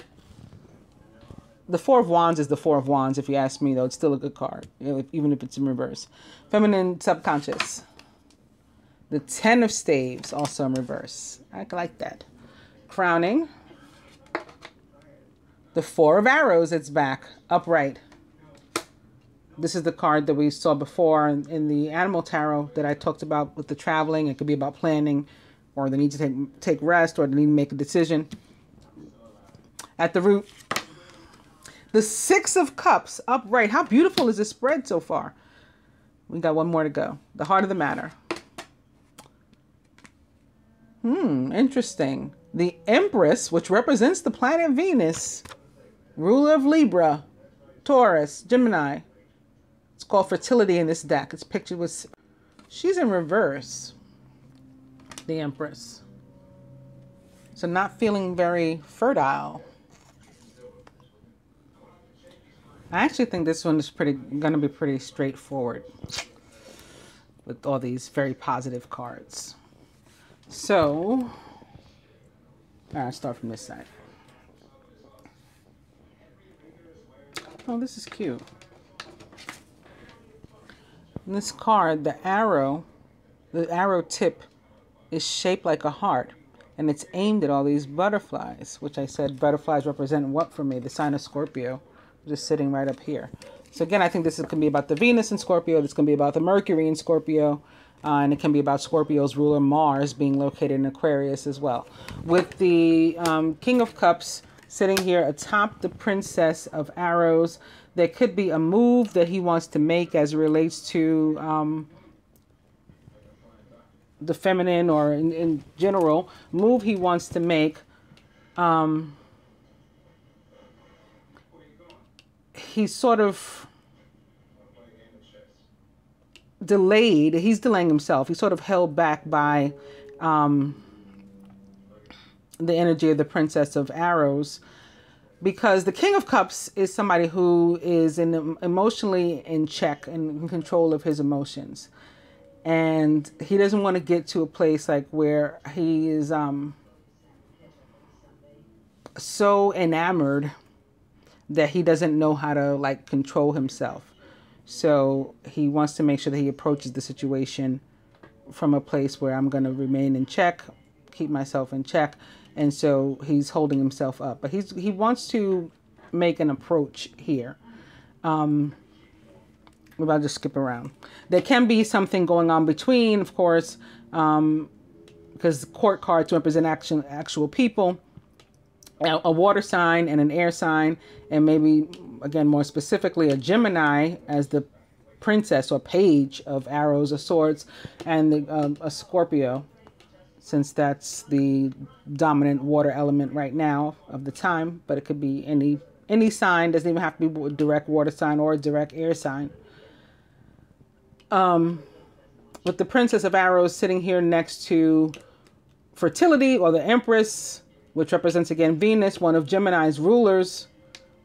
The Four of Wands is the Four of Wands, if you ask me, though. It's still a good card, even if it's in reverse. Feminine subconscious. The Ten of Staves, also in reverse. I like that. Crowning. The Four of Arrows, it's back, upright. This is the card that we saw before in the Animal Tarot that I talked about with the traveling. It could be about planning, or the need to take rest, or the need to make a decision. At the root, the Six of Cups, upright. How beautiful is this spread so far? We got one more to go. The heart of the matter. Interesting. The Empress, which represents the planet Venus, ruler of Libra, Taurus, Gemini. It's called fertility in this deck. It's pictured with, she's in reverse, the Empress. So not feeling very fertile. I actually think this one is going to be pretty straightforward with all these very positive cards. So, I'll start from this side. Oh, this is cute. In this card, the arrow tip is shaped like a heart, and it's aimed at all these butterflies, which I said butterflies represent what for me? The sign of Scorpio. Just sitting right up here. So again, I think this is going to be about the Venus in Scorpio. This is going to be about the Mercury in Scorpio. And it can be about Scorpio's ruler Mars being located in Aquarius as well. With the King of Cups sitting here atop the Princess of Arrows, there could be a move that he wants to make as it relates to the feminine, or in general, move he wants to make. He's sort of delayed. He's delaying himself. He's sort of held back by the energy of the Princess of Arrows, because the King of Cups is somebody who is emotionally in check and in control of his emotions. And he doesn't want to get to a place like where he is so enamored that he doesn't know how to like control himself. So he wants to make sure that he approaches the situation from a place where I'm going to remain in check, keep myself in check. And so he's holding himself up. But he wants to make an approach here. Maybe I'll just skip around. There can be something going on between, of course, because court cards represent actual people. A water sign and an air sign, and maybe, again, more specifically, a Gemini as the princess or page of arrows or swords, and a Scorpio, since that's the dominant water element right now of the time. But it could be any sign. Doesn't even have to be a direct water sign or a direct air sign. With the Princess of Arrows sitting here next to fertility, or the Empress, which represents, again, Venus, one of Gemini's rulers.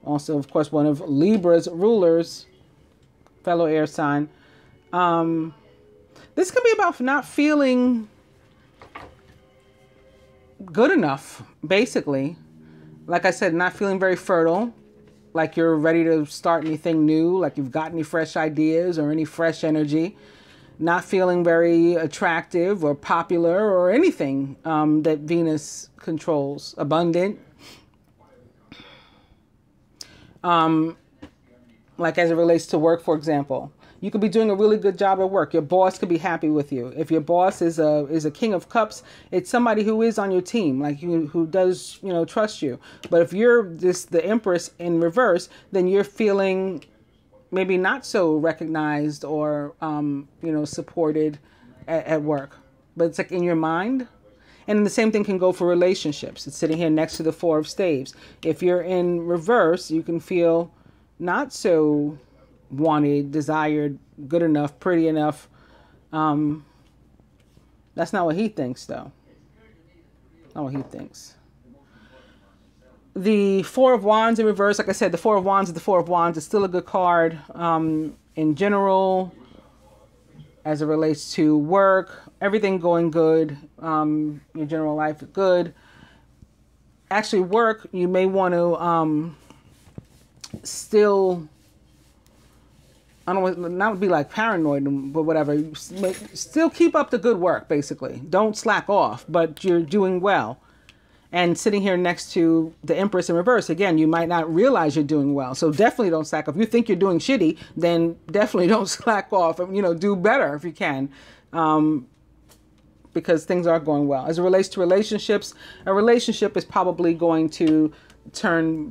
Also, of course, one of Libra's rulers, fellow air sign. This could be about not feeling good enough, basically. Like I said, not feeling very fertile, like you're ready to start anything new, like you've got any fresh ideas or any fresh energy. not feeling very attractive or popular or anything that Venus controls. Abundant. Like as it relates to work, for example. You could be doing a really good job at work. Your boss could be happy with you. If your boss is a King of Cups, it's somebody who is on your team, like you, who does, you know, trust you. But if you're the Empress in reverse, then you're feeling maybe not so recognized or, you know, supported at work. But it's like in your mind. And the same thing can go for relationships. It's sitting here next to the Four of Staves. If you're in reverse, you can feel not so wanted, desired, good enough, pretty enough. That's not what he thinks, though. Not what he thinks. The Four of Wands in reverse, like I said, the Four of Wands is the Four of Wands. It's still a good card. In general, as it relates to work, everything going good. Your general life is good. Actually, work, you may want to still, I don't want to not be like paranoid, but whatever. Still keep up the good work, basically. Don't slack off, but you're doing well. And sitting here next to the Empress in reverse, again, you might not realize you're doing well. So definitely don't slack off. If you think you're doing shitty, then definitely don't slack off. You know, do better if you can. Because things are going well. As it relates to relationships, a relationship is probably going to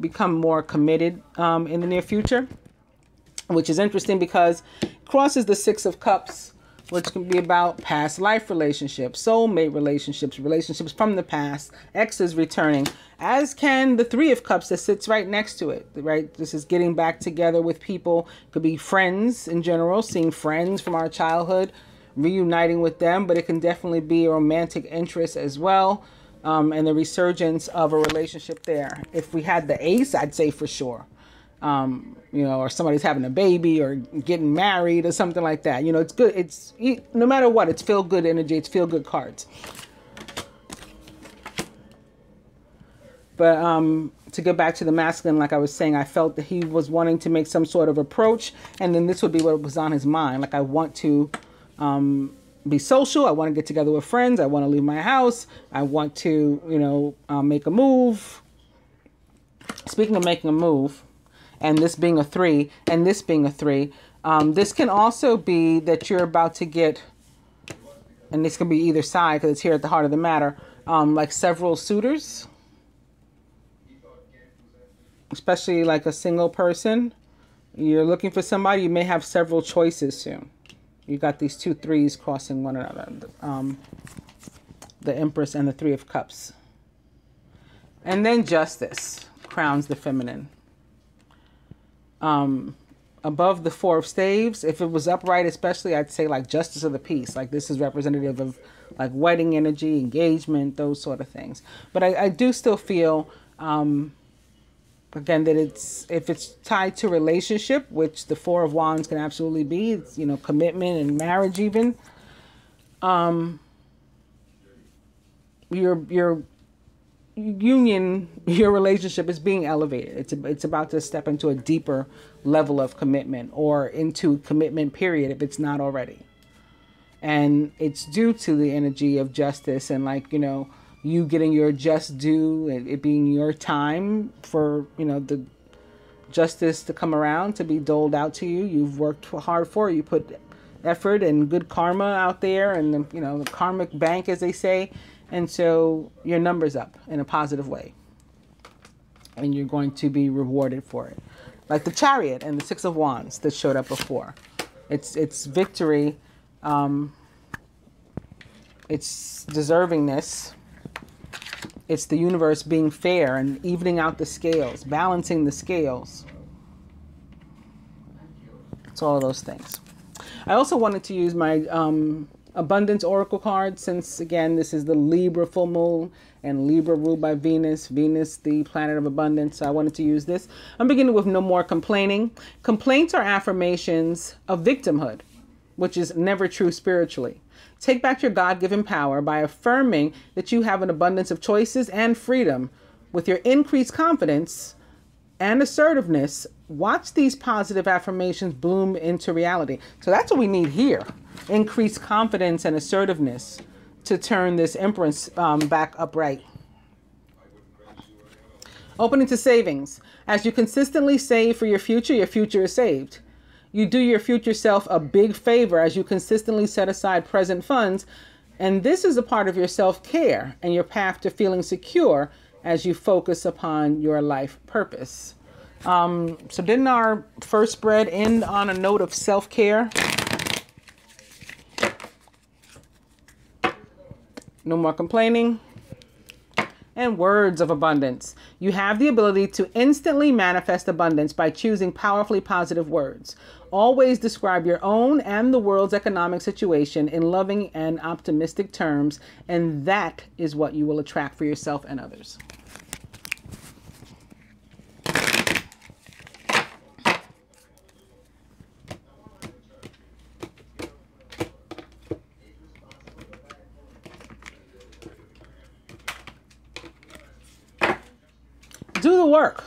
become more committed in the near future, which is interesting because it crosses the Six of Cups, which can be about past life relationships, soulmate relationships, relationships from the past, exes returning, as can the Three of Cups that sits right next to it, right? This is getting back together with people. Could be friends in general, seeing friends from our childhood, reuniting with them, but it can definitely be a romantic interest as well, and the resurgence of a relationship there. If we had the Ace, I'd say for sure. You know, or somebody's having a baby or getting married or something like that. You know, it's good. It's no matter what, it's feel good energy. It's feel good cards. But to get back to the masculine, like I was saying, I felt that he was wanting to make some sort of approach, and then this would be what was on his mind. Like, I want to be social. I want to get together with friends. I want to leave my house. I want to, you know, make a move. Speaking of making a move, and this being a 3, and this being a 3, this can also be that you're about to get, and this can be either side because it's here at the heart of the matter, like several suitors, especially like a single person. You're looking for somebody, you may have several choices soon. You got these 2 3s crossing one another, the Empress and the Three of Cups. And then Justice crowns the feminine. Above the Four of Staves, if it was upright especially, I'd say like Justice of the Peace. Like this is representative of like wedding energy, engagement, those sort of things. But I do still feel, again, that if it's tied to relationship, which the Four of Wands can absolutely be, it's, you know, commitment and marriage even, your union, your relationship is being elevated. It's about to step into a deeper level of commitment, or into commitment period if it's not already. And it's due to the energy of justice and, like, you know, you getting your just due, and it being your time for, you know, the justice to come around, to be doled out to you. You've worked hard for it. You put effort and good karma out there, and the, you know, the karmic bank, as they say. And so your number's up in a positive way, and you're going to be rewarded for it. Like the Chariot and the Six of Wands that showed up before. It's victory. It's deservingness. It's the universe being fair and evening out the scales, balancing the scales. It's all of those things. I also wanted to use my Abundance Oracle card, since again this is the Libra full moon, and Libra ruled by Venus, the planet of abundance. So I wanted to use this. I'm beginning with no more complaining. Complaints are affirmations of victimhood, which is never true spiritually. Take back your God-given power by affirming that you have an abundance of choices and freedom. With your increased confidence and assertiveness, watch these positive affirmations bloom into reality. So that's what we need here. increased confidence and assertiveness to turn this Empress back upright. Opening to savings. As you consistently save for your future is saved. You do your future self a big favor as you consistently set aside present funds. And this is a part of your self-care and your path to feeling secure as you focus upon your life purpose. So didn't our first spread end on a note of self-care? No more complaining. And words of abundance. You have the ability to instantly manifest abundance by choosing powerfully positive words. Always describe your own and the world's economic situation in loving and optimistic terms, and that is what you will attract for yourself and others. Do the work.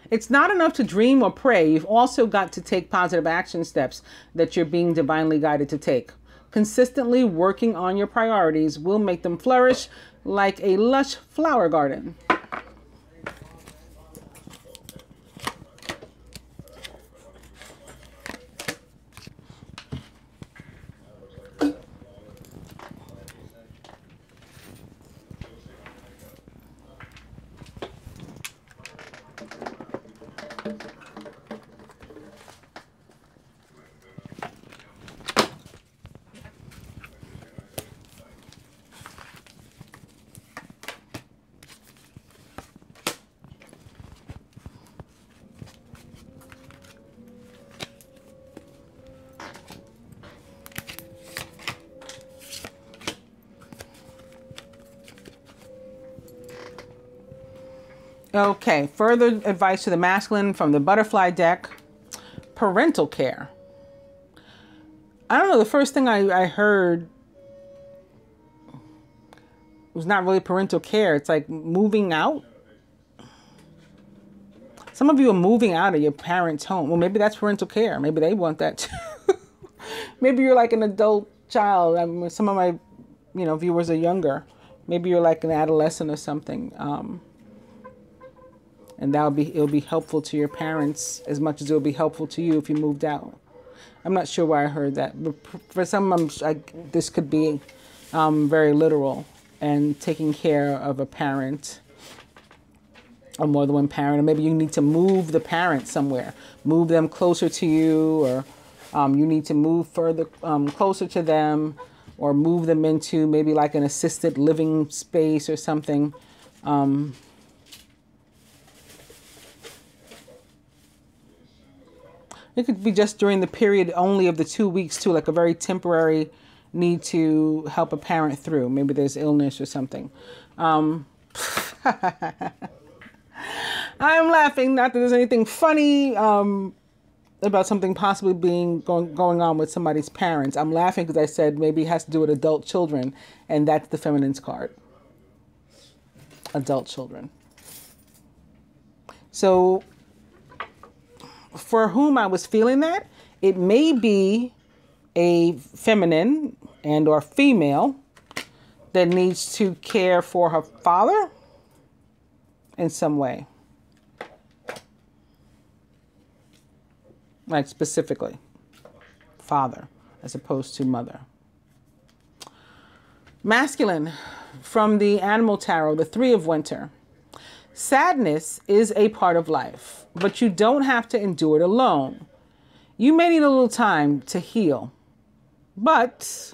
It's not enough to dream or pray. You've also got to take positive action steps that you're being divinely guided to take. Consistently working on your priorities will make them flourish like a lush flower garden. Okay, further advice to the masculine from the butterfly deck. Parental care. I don't know, the first thing I heard was not really parental care. It's like moving out. Some of you are moving out of your parents' home. Well, maybe that's parental care. Maybe they want that too. Maybe you're like an adult child. I mean, some of my, viewers are younger. Maybe you're like an adolescent or something. And it'll be helpful to your parents as much as it'll be helpful to you if you moved out. I'm not sure why I heard that, but for some, this could be very literal and taking care of a parent or more than one parent. Or maybe you need to move the parent somewhere, move them closer to you, or you need to move further closer to them, or move them into maybe like an assisted living space or something. It could be just during the period only of the 2 weeks too, like a very temporary need to help a parent through. Maybe there's illness or something. I'm laughing, not that there's anything funny about something possibly going on with somebody's parents. I'm laughing because I said maybe it has to do with adult children, and that's the feminine's card. Adult children. So for whom I was feeling that, it may be a feminine and or female that needs to care for her father in some way. Like specifically, father as opposed to mother. Masculine, from the Animal Tarot, the Three of Winter. Sadness is a part of life, but you don't have to endure it alone. You may need a little time to heal, but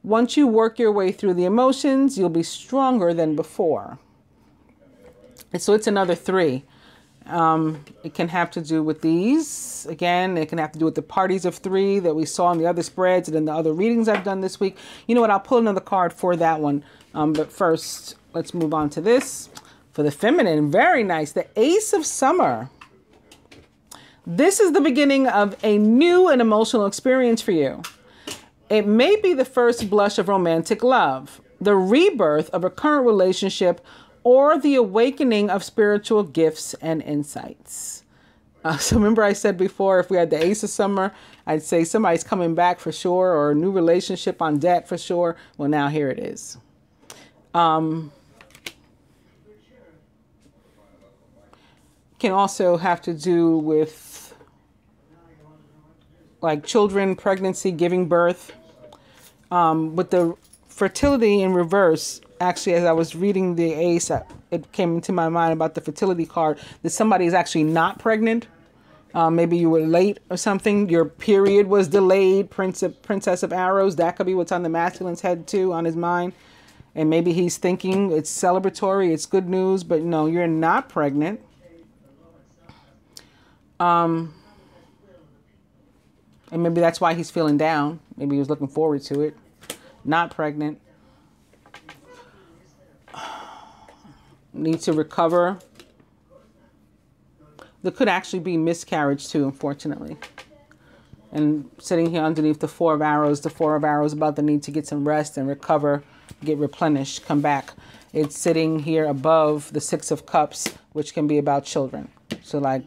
once you work your way through the emotions, you'll be stronger than before. And so it's another three. It can have to do with these. Again, it can have to do with the parties of three that we saw in the other spreads and in the other readings I've done this week. You know what? I'll pull another card for that one. But first, let's move on to this. For the feminine, very nice. The Ace of Summer. This is the beginning of a new and emotional experience for you. It may be the first blush of romantic love, the rebirth of a current relationship, or the awakening of spiritual gifts and insights. So remember I said before, if we had the Ace of Summer, I'd say somebody's coming back for sure, or a new relationship on deck for sure. Well, now here it is. Can also have to do with like children, pregnancy, giving birth. With the fertility in reverse, actually, as I was reading the ace, it came into my mind about the fertility card that somebody is actually not pregnant. Maybe you were late or something. Your period was delayed. Princess of Arrows. That could be what's on the masculine's head too, on his mind. And maybe he's thinking it's celebratory, it's good news, but no, you're not pregnant. And maybe that's why he's feeling down. Maybe he was looking forward to it. Not pregnant. Need to recover. There could actually be miscarriage too, unfortunately. And sitting here underneath the Four of Arrows, about the need to get some rest and recover, get replenished, come back. It's sitting here above the Six of Cups, which can be about children. So like,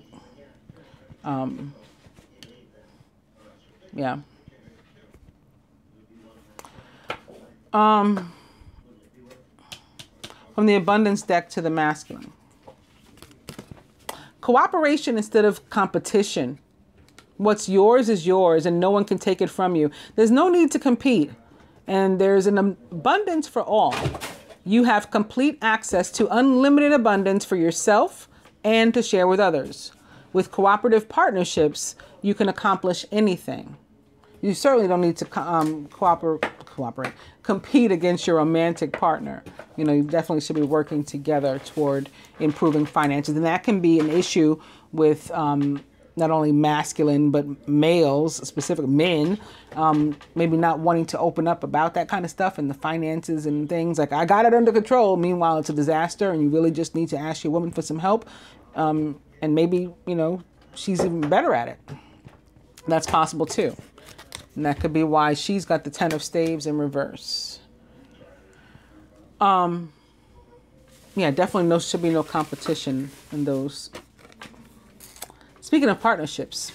yeah. From the abundance deck to the masculine. Cooperation instead of competition. What's yours is yours and no one can take it from you. There's no need to compete. And there's an abundance for all. You have complete access to unlimited abundance for yourself and to share with others. With cooperative partnerships, you can accomplish anything. You certainly don't need to compete against your romantic partner. You know, you definitely should be working together toward improving finances. And that can be an issue with not only masculine, but males, specific men, maybe not wanting to open up about that kind of stuff and the finances and things. Like, I got it under control. Meanwhile, it's a disaster and you really just need to ask your woman for some help. And maybe, you know, she's even better at it. That's possible too. And that could be why she's got the Ten of Staves in reverse. Yeah, definitely should be no competition in those. Speaking of partnerships,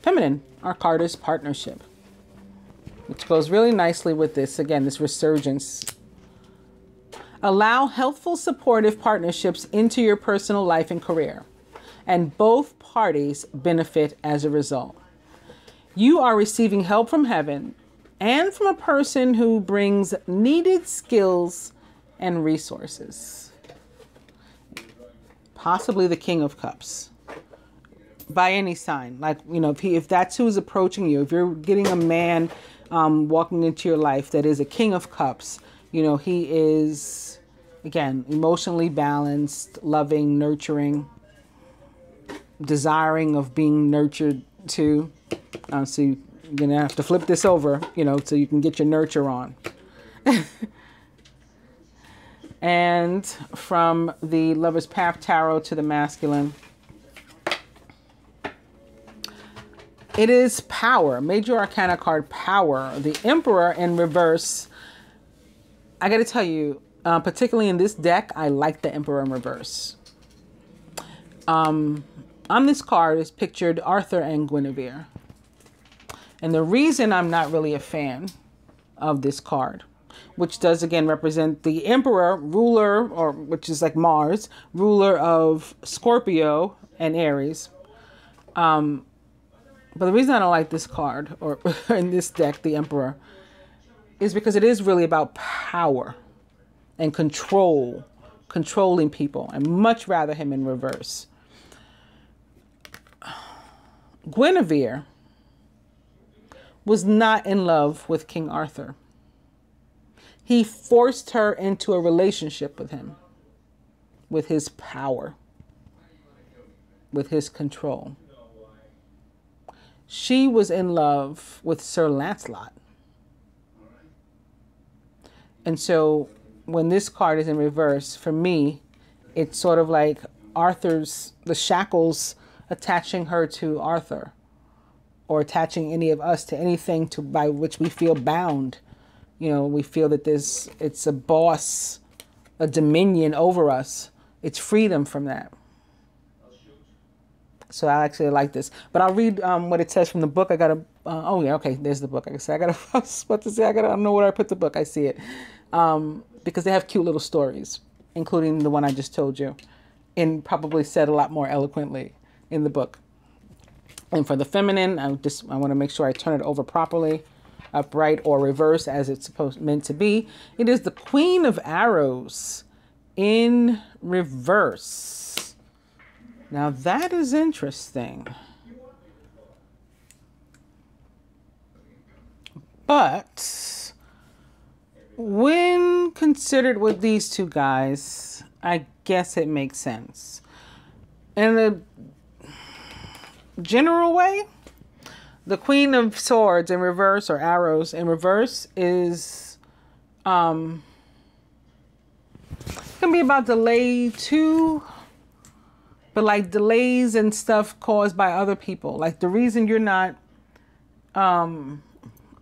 feminine, our card is partnership, which goes really nicely with this. Again, this resurgence. Allow healthful, supportive partnerships into your personal life and career, and both parties benefit as a result. You are receiving help from heaven and from a person who brings needed skills and resources. Possibly the King of Cups. By any sign. Like, you know, if that's who's approaching you, if you're getting a man walking into your life that is a King of Cups, you know, he is, again, emotionally balanced, loving, nurturing, desiring of being nurtured too. So you're going to have to flip this over, you know, so you can get your nurture on. And from the Lover's Path Tarot to the masculine, it is power. Major Arcana card, power. The Emperor in reverse. I got to tell you, particularly in this deck, I like the Emperor in reverse. On this card is pictured Arthur and Guinevere. And the reason I'm not really a fan of this card, which does again represent the Emperor, ruler, or which is like Mars, ruler of Scorpio and Aries. But the reason I don't like this card, or in this deck, the Emperor, is because it is really about power and control, controlling people. I'd much rather him in reverse. Guinevere was not in love with King Arthur. He forced her into a relationship with him, with his power, with his control. She was in love with Sir Lancelot. And so when this card is in reverse, for me, it's sort of like the shackles attaching her to Arthur, or attaching any of us to anything by which we feel bound. You know, we feel that it's a boss, a dominion over us. It's freedom from that. So I actually like this. But I'll read what it says from the book. I got to, oh yeah, okay, there's the book. I was about to say, I don't know where I put the book. I see it. Because they have cute little stories, including the one I just told you, and probably said a lot more eloquently in the book. And for the feminine, I want to make sure I turn it over properly, upright or reverse as it's meant to be. It is the Queen of Arrows in reverse. Now that is interesting. But when considered with these two guys, I guess it makes sense. In a general way, the Queen of Swords in reverse, or arrows in reverse, is can be about delay too, but like delays and stuff caused by other people. Like the reason you're not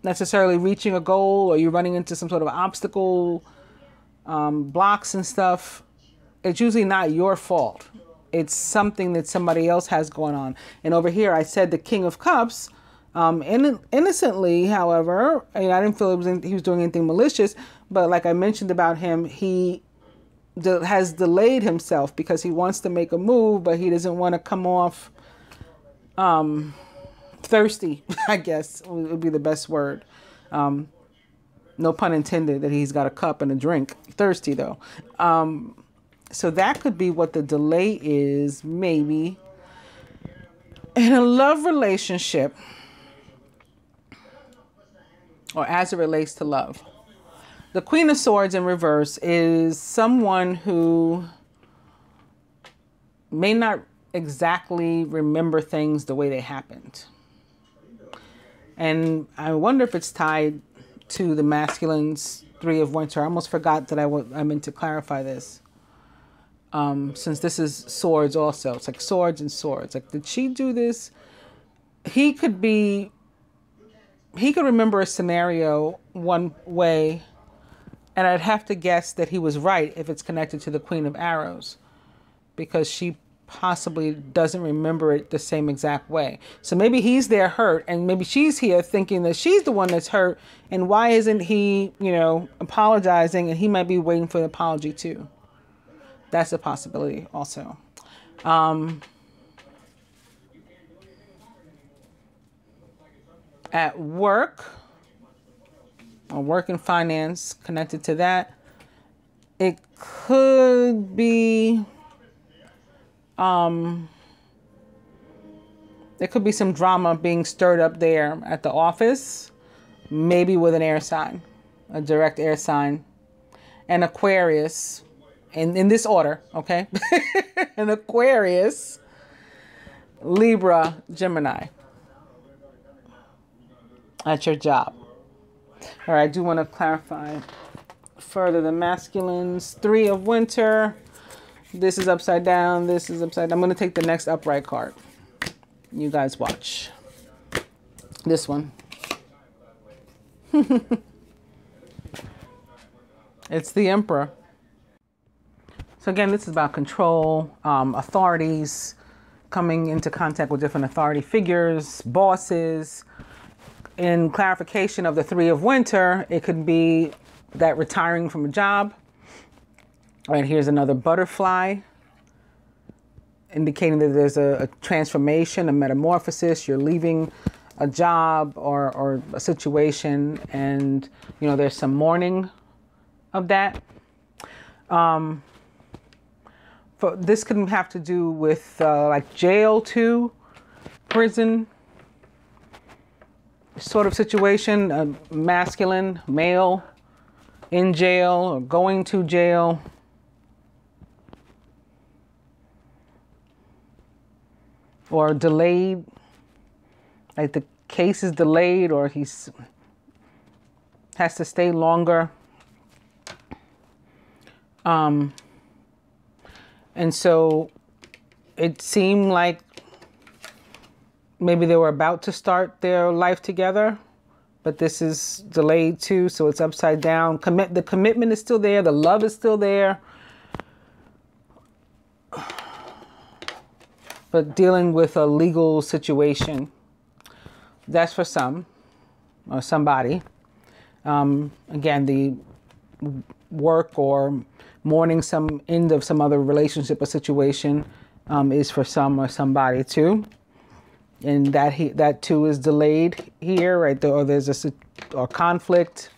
necessarily reaching a goal, or you're running into some sort of obstacle, blocks and stuff, it's usually not your fault. It's something that somebody else has going on. And over here, I said the King of Cups, innocently, however, I didn't feel he was doing anything malicious, but like I mentioned about him, he has delayed himself because he wants to make a move, but he doesn't want to come off thirsty, I guess would be the best word. No pun intended that he's got a cup and a drink. Thirsty, though. So that could be what the delay is, maybe. In a love relationship, or as it relates to love, the Queen of Swords in reverse is someone who may not exactly remember things the way they happened. And I wonder if it's tied to the masculine's Three of Winter. I almost forgot that I meant to clarify this. Since this is swords also. It's like swords and swords. Like, did she do this? He could remember a scenario one way, and I'd have to guess that he was right if it's connected to the Queen of Arrows, because she possibly doesn't remember it the same exact way. So maybe he's there hurt, and maybe she's here thinking that she's the one that's hurt, and why isn't he, apologizing, and he might be waiting for the apology too. That's a possibility also. At work, or work and finance, connected to that, it could be there could be some drama being stirred up there at the office, maybe with an air sign, a direct air sign, an Aquarius, in this order, okay? An Aquarius, Libra, Gemini, at your job. All right, I do want to clarify further the masculines. Three of Winter. This is upside down. This is upside down. I'm going to take the next upright card. You guys watch. This one. It's the Emperor. So again, this is about control, authorities, coming into contact with different authority figures, bosses. In clarification of the Three of Winter, it could be that retiring from a job. All right, here's another butterfly, indicating that there's a transformation, a metamorphosis. You're leaving a job or a situation, and there's some mourning of that. This could have to do with like jail too, prison sort of situation, masculine, male, in jail or going to jail. Or delayed, like the case is delayed, or he's has to stay longer. And so it seemed like maybe they were about to start their life together, but this is delayed too, so it's upside down. The commitment is still there, the love is still there. but dealing with a legal situation. That's for some or somebody. Again, the work or mourning some end of some other relationship or situation is for some or somebody too. And that too is delayed here, right? Or there's or conflict,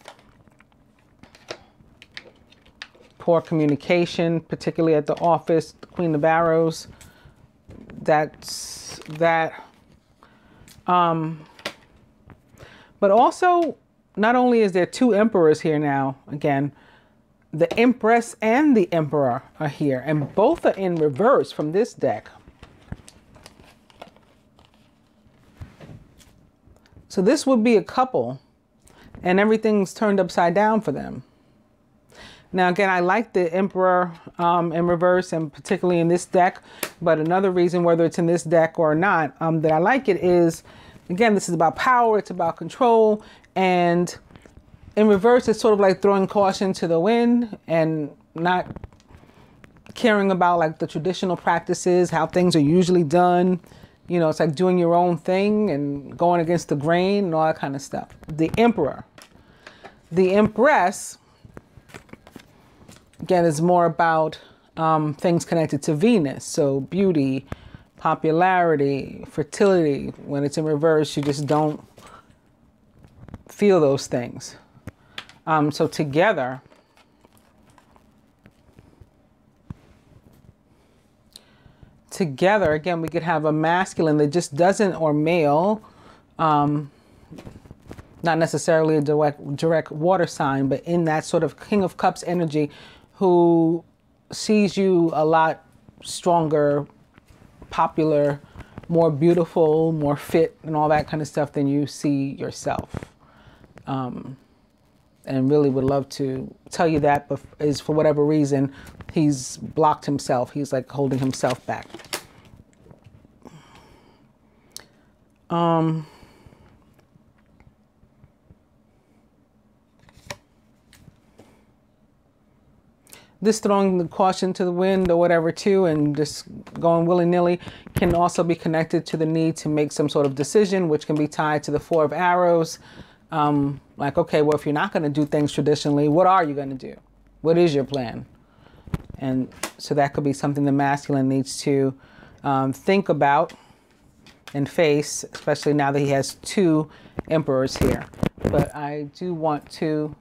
poor communication, particularly at the office. The Queen of Arrows. That's that. But also, not only is there two emperors here now, again, the Empress and the Emperor are here, and both are in reverse from this deck. So this would be a couple, and everything's turned upside down for them. Now, again, I like the Emperor in reverse, and particularly in this deck. But another reason, whether it's in this deck or not, that I like it is, again, this is about power. It's about control. And in reverse, it's sort of like throwing caution to the wind and not caring about like the traditional practices, how things are usually done. You know, it's like doing your own thing and going against the grain and all that kind of stuff. The Emperor. The Empress, again, is more about things connected to Venus. So beauty, popularity, fertility. When it's in reverse, you just don't feel those things. So together, again, we could have a masculine that just doesn't, or male, not necessarily a direct water sign, but in that sort of King of Cups energy, who sees you a lot stronger, popular, more beautiful, more fit, and all that kind of stuff than you see yourself. And really would love to tell you that, but is for whatever reason, he's blocked himself. He's like holding himself back. This throwing the caution to the wind or whatever too, and just going willy-nilly, can also be connected to the need to make some sort of decision, which can be tied to the Four of Arrows. Like, okay, well, if you're not going to do things traditionally, what are you going to do? What is your plan? And so that could be something the masculine needs to think about and face, especially now that he has two emperors here. But I do want to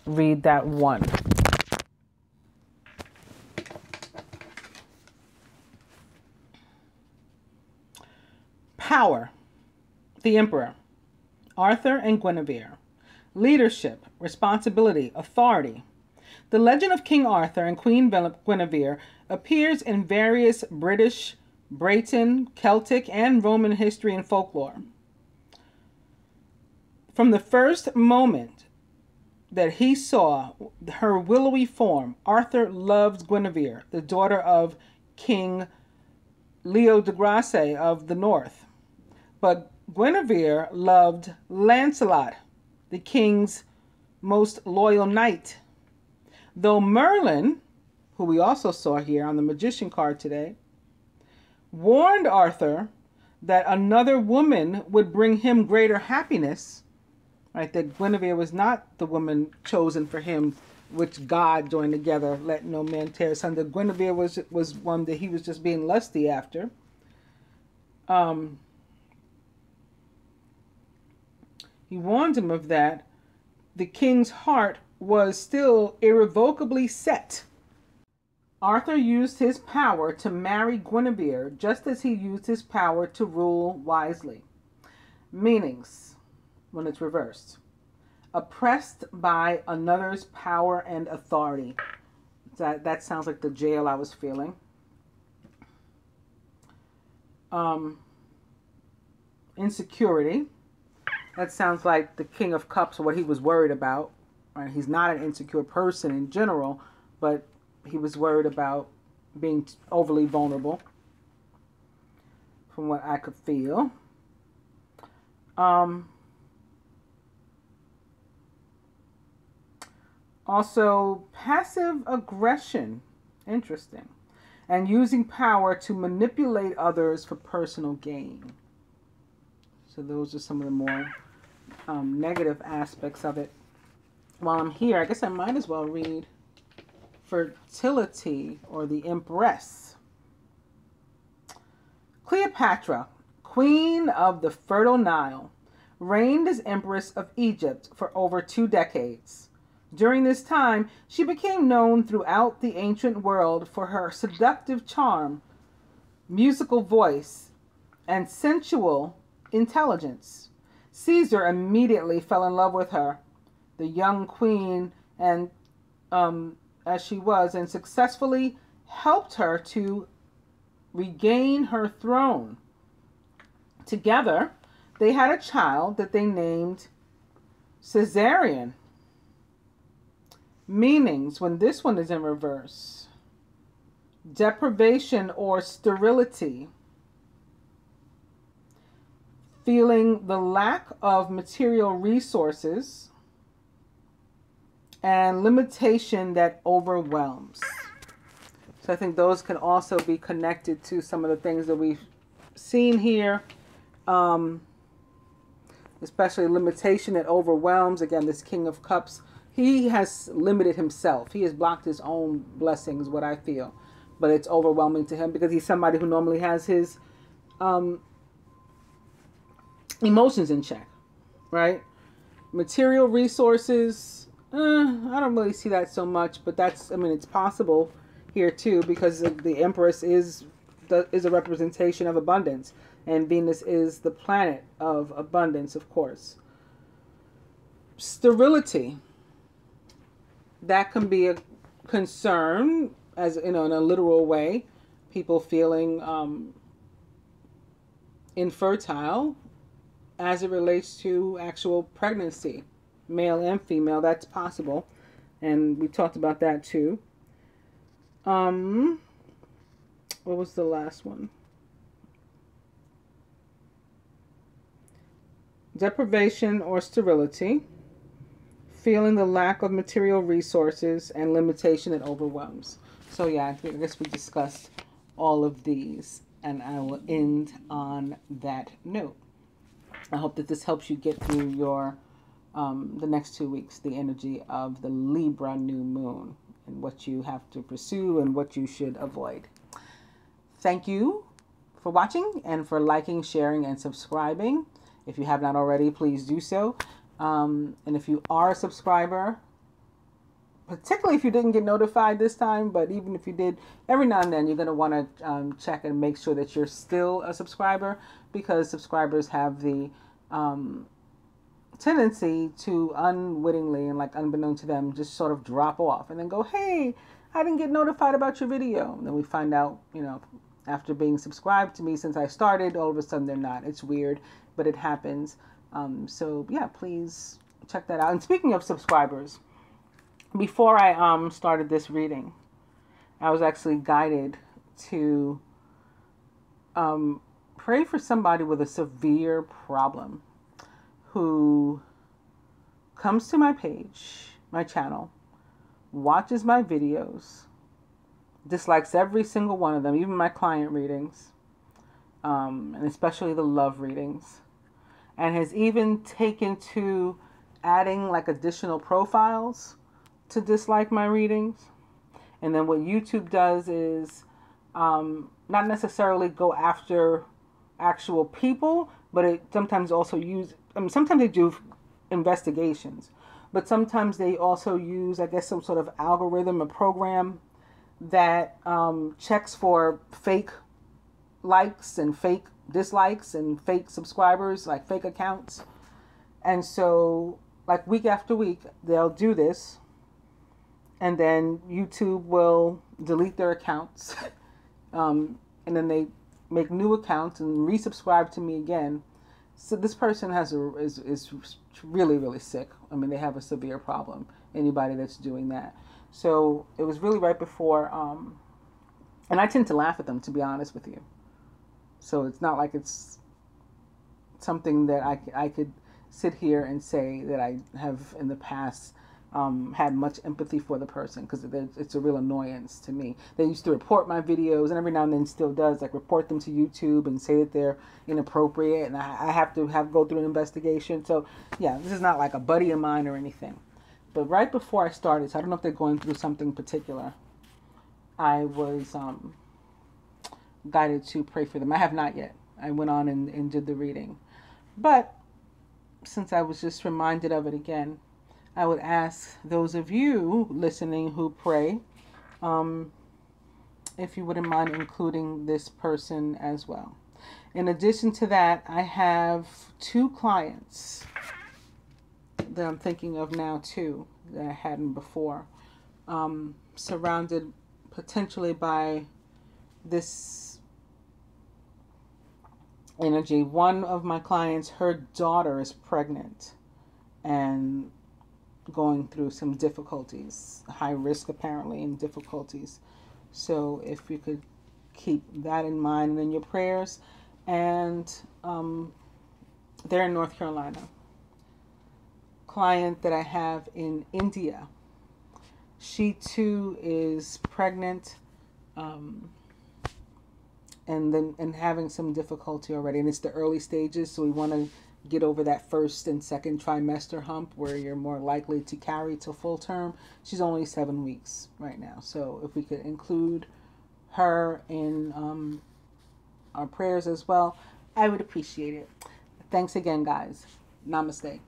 read that one. Power, the Emperor, Arthur and Guinevere. Leadership, responsibility, authority. The legend of King Arthur and Queen Guinevere appears in various British, Breton, Celtic, and Roman history and folklore. From the first moment that he saw her willowy form, Arthur loved Guinevere, the daughter of King Leo de Grasse of the North. But Guinevere loved Lancelot, the king's most loyal knight. Though Merlin, who we also saw here on the Magician card today, warned Arthur that another woman would bring him greater happiness, right? That Guinevere was not the woman chosen for him, which God joined together. Let no man tear asunder. Guinevere was one that he was just being lusty after. He warned him of that. The king's heart was still irrevocably set. Arthur used his power to marry Guinevere just as he used his power to rule wisely. Meanings, when it's reversed. Oppressed by another's power and authority. That sounds like the jail I was feeling. Insecurity. That sounds like the King of Cups, or what he was worried about. Right? He's not an insecure person in general, but he was worried about being overly vulnerable, from what I could feel. Also, passive aggression. Interesting. and using power to manipulate others for personal gain. So those are some of the more negative aspects of it. While I'm here, I guess I might as well read fertility, or the Empress. Cleopatra, queen of the fertile Nile, reigned as Empress of Egypt for over 2 decades. During this time, she became known throughout the ancient world for her seductive charm, musical voice, and sensual intelligence. Caesar immediately fell in love with her, the young queen, and as she was, and successfully helped her to regain her throne. Together, they had a child that they named Caesarion. Meanings, when this one is in reverse: deprivation or sterility, feeling the lack of material resources, and limitation that overwhelms. So I think those can also be connected to some of the things that we've seen here, especially limitation that overwhelms. Again, this King of Cups, he has limited himself. He has blocked his own blessings, what I feel. But it's overwhelming to him because he's somebody who normally has his emotions in check, right? Material resources, I don't really see that so much, but that's, I mean, it's possible here too, because the Empress is a representation of abundance, and Venus is the planet of abundance, of course. Sterility, that can be a concern, as you know, in a literal way, people feeling infertile as it relates to actual pregnancy, male and female. That's possible, and we talked about that too. What was the last one? Deprivation or sterility, feeling the lack of material resources, and limitation that overwhelms. So yeah, I guess we discussed all of these, and I will end on that note. I hope that this helps you get through your the next 2 weeks, the energy of the Libra new moon, and what you have to pursue and what you should avoid. Thank you for watching and for liking, sharing, and subscribing. If you have not already, please do so. And if you are a subscriber, particularly if you didn't get notified this time, but even if you did, every now and then you're going to want to check and make sure that you're still a subscriber, because subscribers have the tendency to unwittingly and like unbeknown to them just sort of drop off and then go, hey, I didn't get notified about your video. And then we find out, you know, after being subscribed to me since I started, all of a sudden they're not. It's weird, but it happens. So yeah, please check that out. And speaking of subscribers, before I started this reading, I was actually guided to pray for somebody with a severe problem who comes to my page, my channel, watches my videos, dislikes every single one of them, even my client readings, and especially the love readings, and has even taken to adding like additional profiles to dislike my readings. And then what YouTube does is not necessarily go after actual people, but it sometimes also sometimes they do investigations, but sometimes they also use, I guess, some sort of algorithm or program that checks for fake likes and fake dislikes and fake subscribers, like fake accounts. And so like week after week, they'll do this, and then YouTube will delete their accounts and then they make new accounts and resubscribe to me again. So this person is really, really sick. I mean, they have a severe problem, anybody that's doing that. So it was really right before, and I tend to laugh at them, to be honest with you. So it's not like it's something that I could sit here and say that I have in the past had much empathy for the person, because it's a real annoyance to me. They used to report my videos, and every now and then still does, like report them to YouTube and say that they're inappropriate, and I have to go through an investigation. So yeah, this is not like a buddy of mine or anything. But right before I started, so I don't know if they're going through something particular, I was guided to pray for them. I have not yet. I went on and did the reading. But since I was just reminded of it again, I would ask those of you listening who pray, if you wouldn't mind including this person as well. In addition to that, I have 2 clients that I'm thinking of now too, that I hadn't before, surrounded potentially by this energy. One of my clients, her daughter is pregnant and going through some difficulties, high risk apparently, and difficulties. So if you could keep that in mind and in your prayers. And they're in North Carolina. Client that I have in India, she too is pregnant, and having some difficulty already, and it's the early stages, so we want to get over that first and second trimester hump where you're more likely to carry to full term. She's only 7 weeks right now, so if we could include her in our prayers as well, I would appreciate it. Thanks again, guys. Namaste.